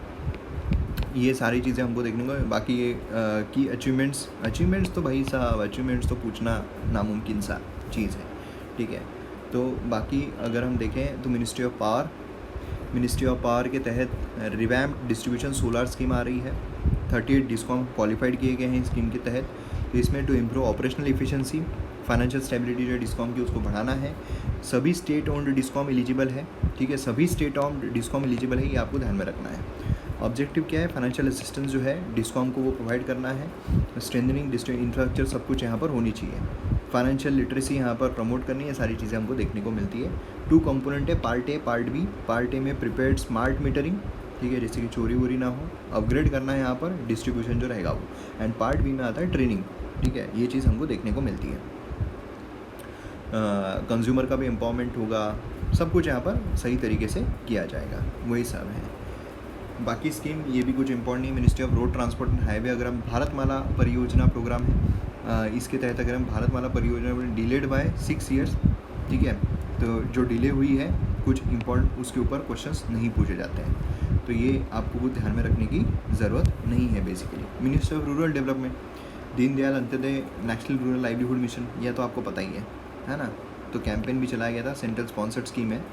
ये सारी चीज़ें हमको देखने को। बाकी ये की अचीवमेंट्स तो भाई साहब, अचीवमेंट्स तो पूछना नामुमकिन सा चीज़ है, ठीक है। तो बाकी अगर हम देखें तो मिनिस्ट्री ऑफ पावर के तहत रिवैम्प डिस्ट्रीब्यूशन सोलर स्कीम आ रही है। 38 डिस्कॉम क्वालिफाइड किए गए हैं स्कीम के तहत। तो इसमें to improve operational efficiency, financial stability जो डिस्कॉम की उसको बढ़ाना है। सभी स्टेट ओन्ड डिस्कॉम एलिजिबल है, ठीक है, सभी स्टेट ओन्ड डिस्कॉम एलिजिबल है, ये आपको ध्यान में रखना है। ऑब्जेक्टिव क्या है, फाइनेंशियल असिस्टेंस जो है डिस्कॉम को वो प्रोवाइड करना है। स्ट्रेंथनिंग डिस्ट्रिक्ट इंफ्रास्ट्रक्चर सब कुछ यहाँ पर होनी चाहिए। फाइनेंशियल लिटरेसी यहाँ पर प्रमोट करनी है, सारी चीज़ें हमको देखने को मिलती है। 2 कंपोनेंट है, part A part B. Part A में प्रिपेयर्ड स्मार्ट मीटरिंग, ठीक है, जैसे कि चोरी वोरी ना हो, अपग्रेड करना है यहाँ पर डिस्ट्रीब्यूशन जो रहेगा वो। एंड पार्ट बी में आता है ट्रेनिंग, ठीक है, ये चीज़ हमको देखने को मिलती है। कंज्यूमर का भी एम्पावरमेंट होगा, सब कुछ यहाँ पर सही तरीके से किया जाएगा, वही सब है। बाकी स्कीम ये भी कुछ इंपॉर्टेंट नहीं। Ministry of road transport and highway, अगर हम भारतमाला परियोजना प्रोग्राम है, इसके तहत अगर हम भारतमाला परियोजना डिलेड बाय 6 ईयर्स, ठीक है, तो जो डिले हुई है कुछ इंपॉर्टेंट उसके ऊपर क्वेश्चंस नहीं पूछे जाते हैं, तो ये आपको कुछ ध्यान में रखने की ज़रूरत नहीं है basically. Ministry of rural development, Deendayal Antyodaya national rural livelihood mission, यह तो आपको पता ही है ना, तो कैंपेन भी चलाया गया था, सेंट्रल स्पॉन्सर्ड स्कीम है।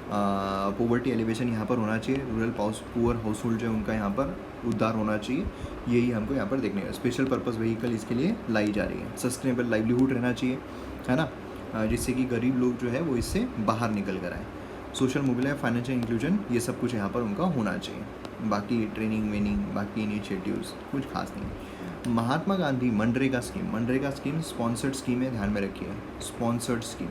पॉवर्टी एलिवेशन यहाँ पर होना चाहिए, रूरल पुअर हाउस होल्ड जो है उनका यहाँ पर उद्धार होना चाहिए, यही हमको यहाँ पर देखने का। स्पेशल पर्पस व्हीकल इसके लिए लाई जा रही है। सस्टेनेबल लाइवलीहुड रहना चाहिए, है ना, जिससे कि गरीब लोग जो है वो इससे बाहर निकल कर आए। सोशल मोबिलाइज, फाइनेंशियल इंक्लूजन, ये सब कुछ यहाँ पर उनका होना चाहिए। बाकी ट्रेनिंग वेनिंग, बाकी इनिशिएटिव्स कुछ खास नहीं। महात्मा गांधी मनरेगा स्कीम स्पॉन्सर्ड स्कीम है, ध्यान में रखिए, sponsored scheme.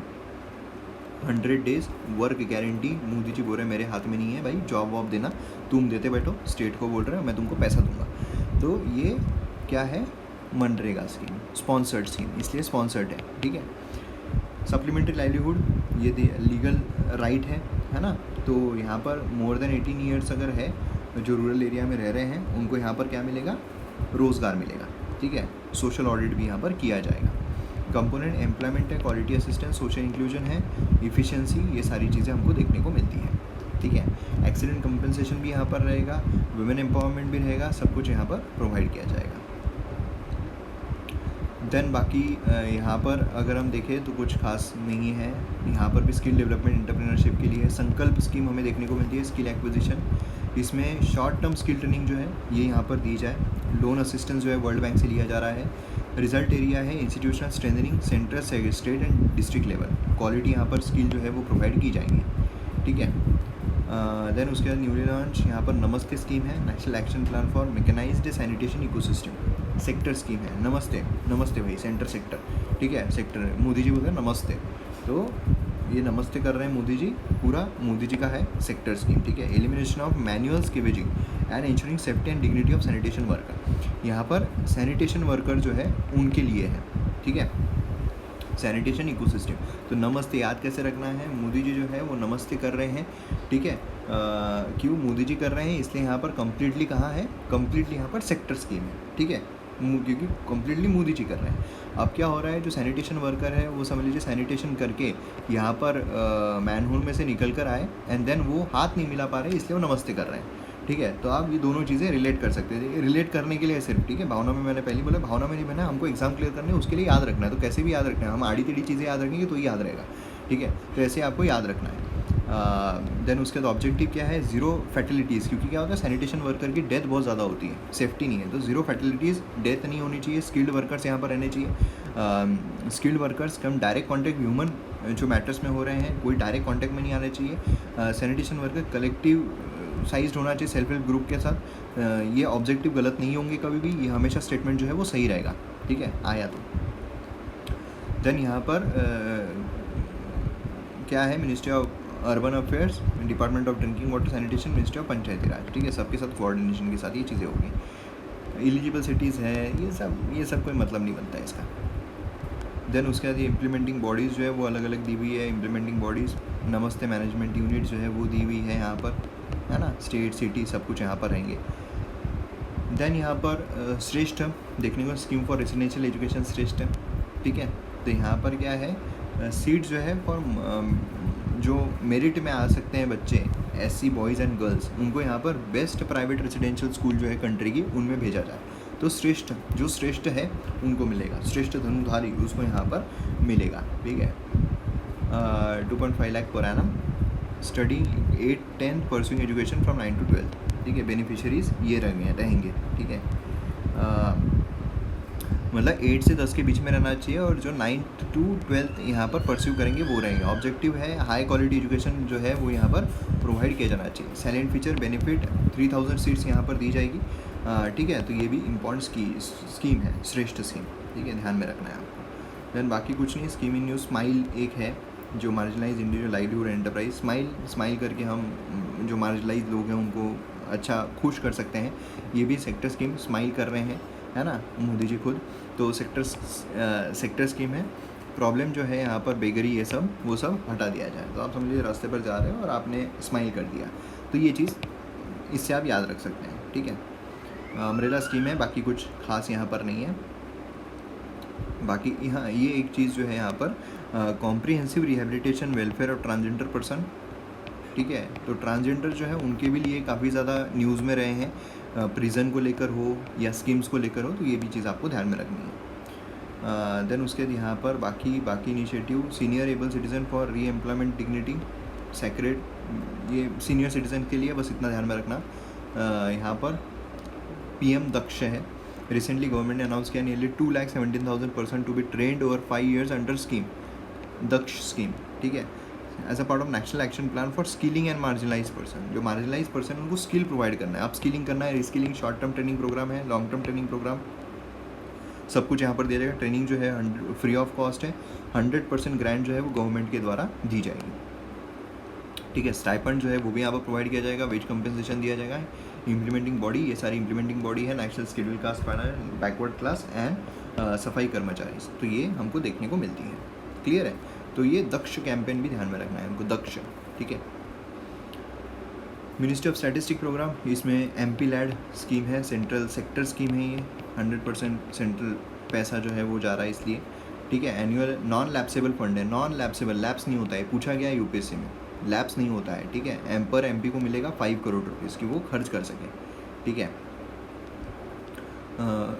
100 days work guarantee, Modi ji बोल रहे हैं मेरे हाथ में नहीं है भाई जॉब वॉब देना, तुम देते बैठो, स्टेट को बोल रहे हो मैं तुमको पैसा दूंगा। तो ये क्या है, मनरेगा स्कीम स्पॉन्सर्ड स्कीम, इसलिए स्पॉन्सर्ड है, ठीक है। सप्लीमेंट्री लाइवलीहुड, ये लीगल राइट है ना, तो यहाँ पर मोर देन 18 ईयर्स अगर है, जो रूरल एरिया में रह रहे हैं उनको यहाँ पर क्या मिलेगा, रोज़गार मिलेगा, ठीक है। सोशल ऑडिट भी यहाँ पर किया जाएगा। कंपोनेंट एम्प्लॉयमेंट है, क्वालिटी असिस्टेंस, सोशल इंक्लूजन है, इफ़िशियंसी, ये सारी चीज़ें हमको देखने को मिलती हैं, ठीक है। एक्सीडेंट कंपनसेशन भी यहाँ पर रहेगा, वुमेन एम्पावरमेंट भी रहेगा, सब कुछ यहाँ पर प्रोवाइड किया जाएगा। देन बाकी यहाँ पर अगर हम देखें तो कुछ खास नहीं है, यहाँ पर भी स्किल डेवलपमेंट एंटरप्रेन्योरशिप के लिए संकल्प स्कीम हमें देखने को मिलती है, स्किल एक्विजिशन, इसमें शॉर्ट टर्म स्किल ट्रेनिंग जो है ये यहाँ पर दी जाए। लोन असिस्टेंस जो है वर्ल्ड बैंक से लिया जा रहा है। रिजल्ट एरिया है institutional strengthening, central, state and district level, quality यहाँ पर स्किल जो है वो प्रोवाइड की जाएंगी, ठीक है। देन उसके बाद न्यूली लॉन्च यहाँ पर नमस्ते स्कीम है, national action plan for mechanised sanitation ecosystem, sector scheme है। नमस्ते भाई, सेंटर सेक्टर, ठीक है, सेक्टर मोदी जी बोलते हैं नमस्ते, तो ये नमस्ते कर रहे हैं मोदी जी, पूरा मोदी जी का है सेक्टर स्कीम, ठीक है। Elimination of manual scavenging and ensuring safety and dignity of sanitation worker, यहाँ पर सैनिटेशन वर्कर जो है उनके लिए है, ठीक है, सैनिटेशन इकोसिस्टम। तो नमस्ते याद कैसे रखना है, मोदी जी जो है वो नमस्ते कर रहे हैं, ठीक है। क्यों मोदी जी कर रहे हैं, इसलिए यहाँ पर कम्प्लीटली कहाँ है, कम्प्लीटली यहाँ पर सेक्टर स्कीम है, ठीक है, क्योंकि कम्प्लीटली मोदी जी कर रहे हैं। अब क्या हो रहा है, जो सैनिटेशन वर्कर है वो समझ लीजिए सैनिटेशन करके यहाँ पर मैनहोल में से निकल कर आए एंड देन वो हाथ नहीं मिला पा रहे, इसलिए वो नमस्ते कर रहे हैं, ठीक है, तो आप ये दोनों चीज़ें रिलेट कर सकते हैं। रिलेट करने के लिए सिर्फ, ठीक है, भावना में मैंने पहले बोला, भावना में नहीं बना, हमको एग्जाम क्लियर करने है, उसके लिए याद रखना है। तो कैसे भी याद रखना है, हम आड़ी टेढ़ी चीज़ें याद रखेंगे तो ही याद रहेगा, ठीक है। तो ऐसे आपको याद रखना है। देन उसके बाद ऑब्जेक्टिव क्या है, ज़ीरो फैटिलिटीज़, क्योंकि क्या होता है सैनिटेशन वर्कर की डेथ बहुत ज़्यादा होती है, सेफ्टी नहीं है, तो ज़ीरो फैटिलिटीज़, डेथ नहीं होनी चाहिए, स्किल्ड वर्कर्स यहाँ पर रहने चाहिए। स्किल्ड वर्कर्स कम डायरेक्ट कॉन्टैक्ट ह्यूमन जो मैटर्स में हो रहे हैं, कोई डायरेक्ट कॉन्टैक्ट में नहीं आना चाहिए। सैनिटेशन वर्कर कलेक्टिव साइज्ड होना चाहिए सेल्फ हेल्प ग्रुप के साथ। ये ऑब्जेक्टिव गलत नहीं होंगे कभी भी, ये हमेशा स्टेटमेंट जो है वो सही रहेगा, ठीक है, आया तो। देन यहाँ पर क्या है, ministry of urban affairs, department of drinking water sanitation, ministry of Panchayati Raj, ठीक है, सबके साथ कोऑर्डिनेशन के साथ ये चीज़ें होंगी। एलिजिबल सिटीज़ है, ये सब कोई मतलब नहीं बनता है इसका। देन उसके बाद ये इम्प्लीमेंटिंग बॉडीज़ जो है वो अलग अलग दी हुई है। इम्प्लीमेंटिंग बॉडीज़ नमस्ते मैनेजमेंट यूनिट जो है वो दी हुई है यहाँ पर, है ना, स्टेट सिटी सब कुछ यहाँ पर रहेंगे। देन यहाँ पर श्रेष्ठ देखने को, स्कीम फॉर रेसिडेंशियल एजुकेशन श्रेष्ठ, ठीक है। तो यहाँ पर क्या है, सीट जो है फॉर जो मेरिट में आ सकते हैं बच्चे, SC बॉयज़ एंड गर्ल्स, उनको यहाँ पर बेस्ट प्राइवेट रेसिडेंशियल स्कूल जो है कंट्री की, उनमें भेजा जाए। तो श्रेष्ठ, जो श्रेष्ठ है उनको मिलेगा, श्रेष्ठ धनुधारी उसको यहाँ पर मिलेगा, ठीक है। 2.5 lakh per annum, study 8-10 pursuing education from 9 to 12, ठीक है। बेनिफिशरीज ये रहेंगे, ठीक है। मतलब 8 से 10 के बीच में रहना चाहिए, और जो 9th to 12th यहाँ पर परस्यू करेंगे वो रहेंगे। ऑब्जेक्टिव है हाई क्वालिटी एजुकेशन जो है वो यहाँ पर प्रोवाइड किया जाना चाहिए। साइलेंट फीचर बेनिफिट 3000 सीट्स यहाँ पर दी जाएगी, ठीक है। तो ये भी इम्पॉर्टेंट स्कीम है, श्रेष्ठ स्कीम, ठीक है, ध्यान में रखना है आपको। देन बाकी कुछ नहीं, स्कीम इन न्यूज़ स्माइल एक है जो marginalise individual livelihood enterprise, smile करके हम जो मार्जिनलाइज लोग हैं उनको अच्छा खुश कर सकते हैं। ये भी सेक्टर स्कीम स्माइल कर रहे हैं, है ना, मोदी जी खुद। तो सेक्टर स्कीम है। प्रॉब्लम जो है यहाँ पर बेगरी ये सब वो सब हटा दिया जाए। तो आप समझिए रास्ते पर जा रहे हो और आपने स्माइल कर दिया, तो ये चीज़ इससे आप याद रख सकते हैं, ठीक है। अम्ब्रेला स्कीम है, बाकी कुछ खास यहाँ पर नहीं है। बाकी यहाँ ये एक चीज़ जो है यहाँ पर comprehensive rehabilitation welfare of transgender person, ठीक है। तो ट्रांसजेंडर जो है उनके भी लिए काफ़ी ज़्यादा न्यूज़ में रहे हैं, प्रिजन को लेकर हो या स्कीम्स को लेकर हो, तो ये भी चीज़ आपको ध्यान में रखनी है। देन उसके बाद यहाँ पर बाकी initiative, senior able citizen for re employment dignity secret, ये सीनियर सिटीज़न के लिए बस इतना ध्यान में रखना। यहाँ पर PM दक्ष है। रिसेंटली गवर्नमेंट ने अनाउंस किया nearly 2,17,000 person to be trained over 5 years under scheme, Daksh scheme, ठीक है, as a part of national action plan for skilling and marginalise person. जो मार्जिनलाइज पर्सन उनको स्किल प्रोवाइड करना है, आप स्किलिंग करना है, reskilling, short term training programme है, लॉन्ग टर्म ट्रेनिंग प्रोग्राम, सब कुछ यहाँ पर दिया जाएगा। ट्रेनिंग जो है फ्री ऑफ कॉस्ट है, 100% ग्रांट जो है वो गवर्नमेंट के द्वारा दी जाएगी, ठीक है। स्टाइपेंड जो है वो भी यहाँ पर प्रोवाइड किया जाएगा, वेज कंपनसेशन दिया जाएगा। इम्प्लीमेंटिंग बॉडी, ये सारी इम्प्लीमेंटिंग बॉडी है, national schedule caste, backward class and सफाई कर्मचारी, तो ये हमको देखने को मिलती है, क्लियर है। तो ये दक्ष कैंपेन भी ध्यान में रखना है हमको, दक्ष, ठीक है। मिनिस्ट्री ऑफ स्टैटिस्टिक प्रोग्राम, इसमें MP लैड स्कीम है, सेंट्रल सेक्टर स्कीम है, ये 100% सेंट्रल पैसा जो है वो जा रहा है इसलिए, ठीक है। एनुअल नॉन लैप्सेबल फंड है, नॉन लैप्सेबल, लैप्स नहीं होता है, पूछा गया है UPSC में, लैप्स नहीं होता है, ठीक है। पर MP को मिलेगा 5 करोड़ रुपीज़ की वो खर्च कर सके, ठीक है।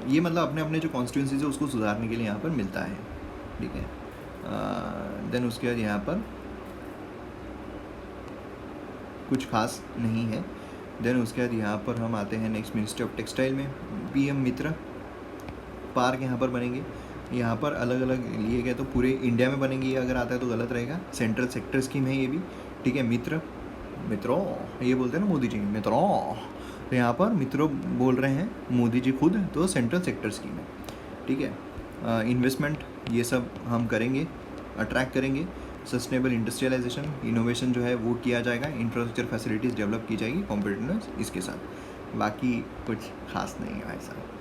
ये मतलब अपने अपने जो कॉन्स्टिट्यूंसीज है उसको सुधारने के लिए यहाँ पर मिलता है, ठीक है। देन उसके बाद यहाँ पर कुछ खास नहीं है। देन उसके बाद यहाँ पर हम आते हैं नेक्स्ट, मिनिस्ट्री ऑफ टेक्सटाइल में PM मित्र पार्क यहाँ पर बनेंगे। यहाँ पर अलग अलग लिए गए, तो पूरे इंडिया में बनेंगे, ये अगर आता है तो गलत रहेगा। सेंट्रल सेक्टर स्कीम है ये भी, ठीक है। मित्रों ये बोलते हैं ना मोदी जी, मित्रों, तो यहाँ पर मित्रों बोल रहे हैं मोदी जी खुद, तो सेंट्रल सेक्टर स्कीम है, ठीक है। इन्वेस्टमेंट ये सब हम करेंगे, अट्रैक्ट करेंगे। सस्टेनेबल इंडस्ट्रियलाइजेशन, इनोवेशन जो है वो किया जाएगा, इंफ्रास्ट्रक्चर फैसिलिटीज़ डेवलप की जाएगी, कॉम्पिटिटिवनेस इसके साथ, बाकी कुछ खास नहीं है भाई साहब।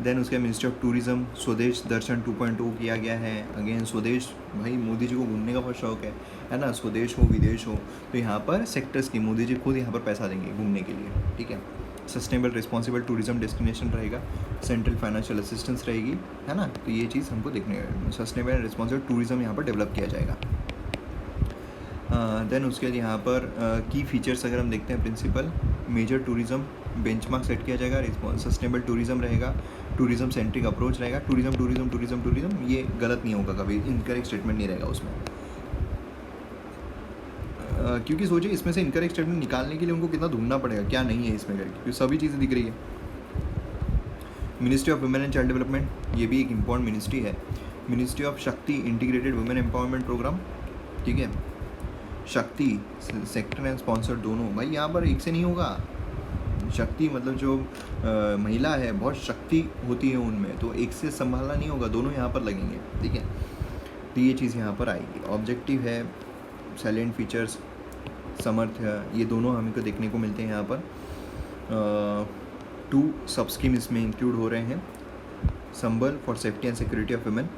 देन उसके मिनिस्ट्री ऑफ टूरिज़्म, स्वदेश दर्शन 2.0 किया गया है। अगेन स्वदेश, भाई मोदी जी को घूमने का बहुत शौक है ना, स्वदेश हो विदेश हो, तो यहाँ पर सेक्टर्स की मोदी जी खुद यहाँ पर पैसा देंगे घूमने के लिए, ठीक है। सस्टेनेबल रिस्पॉन्सिबल टूरिज्म डेस्टिनेशन रहेगा, सेंट्रल फाइनेंशियल असिस्टेंस रहेगी, है ना। तो ये चीज़ हमको देखने, सस्टेनेबल एंड रिस्पॉन्सिबल टूरिज्म यहाँ पर डेवलप किया जाएगा। देन उसके बाद यहाँ पर की फीचर्स अगर हम देखते हैं, principle major tourism benchmark set किया जाएगा, सस्टेनेबल टूरिज्म रहेगा, टूरिज्म सेंट्रिक अप्रोच रहेगा। टूरिज्म टूरिज्म टूरिज्म टूरिज्म ये गलत नहीं होगा कभी, इनकरेक्ट स्टेटमेंट नहीं रहेगा उसमें। क्योंकि सोचिए इसमें से इनकरेक्ट स्टेटमेंट निकालने के लिए उनको कितना ढूंढना पड़ेगा क्या नहीं है इसमें करके, क्योंकि सभी चीज़ें दिख रही है। Ministry of women and child development, ये भी एक इम्पॉर्टेंट मिनिस्ट्री है। मिनिस्ट्री ऑफ शक्ति इंटीग्रेटेड वुमेन एम्पावरमेंट प्रोग्राम, ठीक है। शक्ति सेक्टर एंड स्पॉन्सर दोनों, भाई यहाँ पर एक से नहीं होगा। शक्ति मतलब जो महिला है बहुत शक्ति होती है उनमें, तो एक से संभालना नहीं होगा, दोनों यहाँ पर लगेंगे, ठीक है। तो ये चीज़ यहाँ पर आएगी। ऑब्जेक्टिव है साइलेंट फीचर्स, सामर्थ्य, ये दोनों हमको देखने को मिलते हैं यहाँ पर। 2 सब स्कीम इसमें इंक्लूड हो रहे हैं। Sambal for safety and security of women,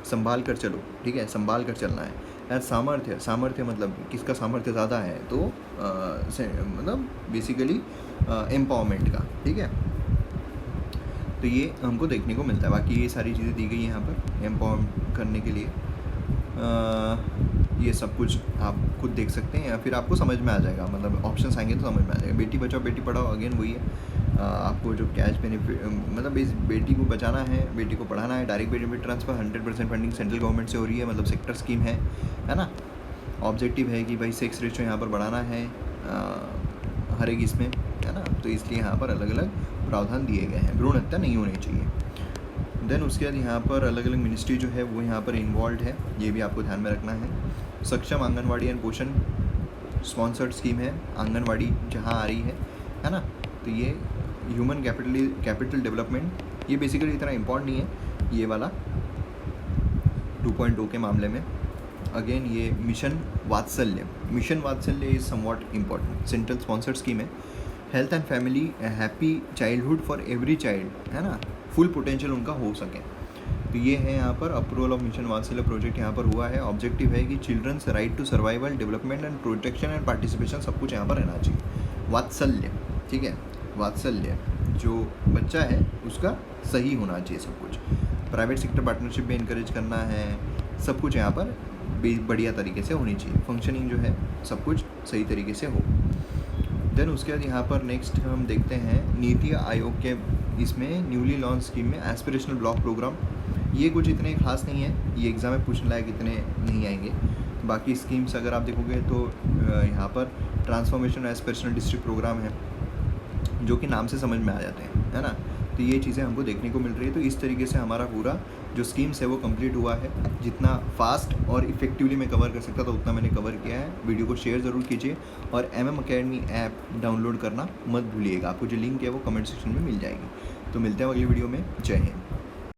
संभाल कर चलो, ठीक है, संभाल कर चलना है। यार सामर्थ्य, सामर्थ्य मतलब किसका सामर्थ्य ज़्यादा है, तो मतलब बेसिकली एम्पावरमेंट का, ठीक है। तो ये हमको देखने को मिलता है। बाकी ये सारी चीज़ें दी गई हैं यहाँ पर एम्पावर करने के लिए। ये सब कुछ आप खुद देख सकते हैं या फिर आपको समझ में आ जाएगा, मतलब ऑप्शंस आएंगे तो समझ में आ जाएगा। बेटी बचाओ बेटी पढ़ाओ, अगेन वही है। आपको जो कैश बेनिफिट मतलब इस बेटी को बचाना है, बेटी को पढ़ाना है। Direct benefit transfer 100% funding central government से हो रही है, मतलब सेक्टर स्कीम है ना। ऑब्जेक्टिव है कि भाई सेक्स रेशियो यहाँ पर बढ़ाना है हर एक इसमें, है ना। तो इसलिए यहाँ पर अलग अलग प्रावधान दिए गए हैं, भ्रूण हत्या नहीं होनी चाहिए। देन उसके बाद यहाँ पर अलग अलग मिनिस्ट्री जो है वो यहाँ पर इन्वॉल्व है, ये भी आपको ध्यान में रखना है। सक्षम आंगनवाड़ी एंड पोषण स्पॉन्सर्ड स्कीम है, आंगनवाड़ी जहाँ आ रही है ना। तो ये ह्यूमन कैपिटल डेवलपमेंट, ये बेसिकली इतना इम्पॉर्टेंट नहीं है ये वाला 2.0 के मामले में। अगेन ये mission Vatsalya is somewhat important, central sponsored scheme है। Health and family happy childhood for every child, है ना, फुल पोटेंशियल उनका हो सके। तो ये है यहाँ पर approval of mission Vatsalya project यहाँ पर हुआ है। ऑब्जेक्टिव है कि children's right to survival, development and protection and participation सब कुछ यहाँ पर रहना चाहिए। वात्सल्य, ठीक है, वात्सल्य जो बच्चा है उसका सही होना चाहिए सब कुछ। प्राइवेट सेक्टर पार्टनरशिप में इनकरेज करना है, सब कुछ यहाँ पर बढ़िया तरीके से होनी चाहिए। फंक्शनिंग जो है सब कुछ सही तरीके से हो। देन उसके बाद यहाँ पर नेक्स्ट हम देखते हैं नीति आयोग के इसमें न्यूली लॉन्च स्कीम में एस्पिरेशनल ब्लॉक प्रोग्राम। ये कुछ इतने खास नहीं है, ये एग्ज़ाम में पूछने लायक इतने नहीं आएंगे। बाकी स्कीम्स अगर आप देखोगे तो यहाँ पर ट्रांसफॉर्मेशन एस्पिरेशनल डिस्ट्रिक्ट प्रोग्राम है जो कि नाम से समझ में आ जाते हैं, है ना। तो ये चीज़ें हमको देखने को मिल रही है। तो इस तरीके से हमारा पूरा जो स्कीम्स है वो कंप्लीट हुआ है। जितना फास्ट और इफेक्टिवली मैं कवर कर सकता था उतना मैंने कवर किया है। वीडियो को शेयर ज़रूर कीजिए और MM Academy ऐप डाउनलोड करना मत भूलिएगा। आपको जो लिंक है वो कमेंट सेक्शन में मिल जाएगी। तो मिलते हैं अगली वीडियो में। जय हिंद।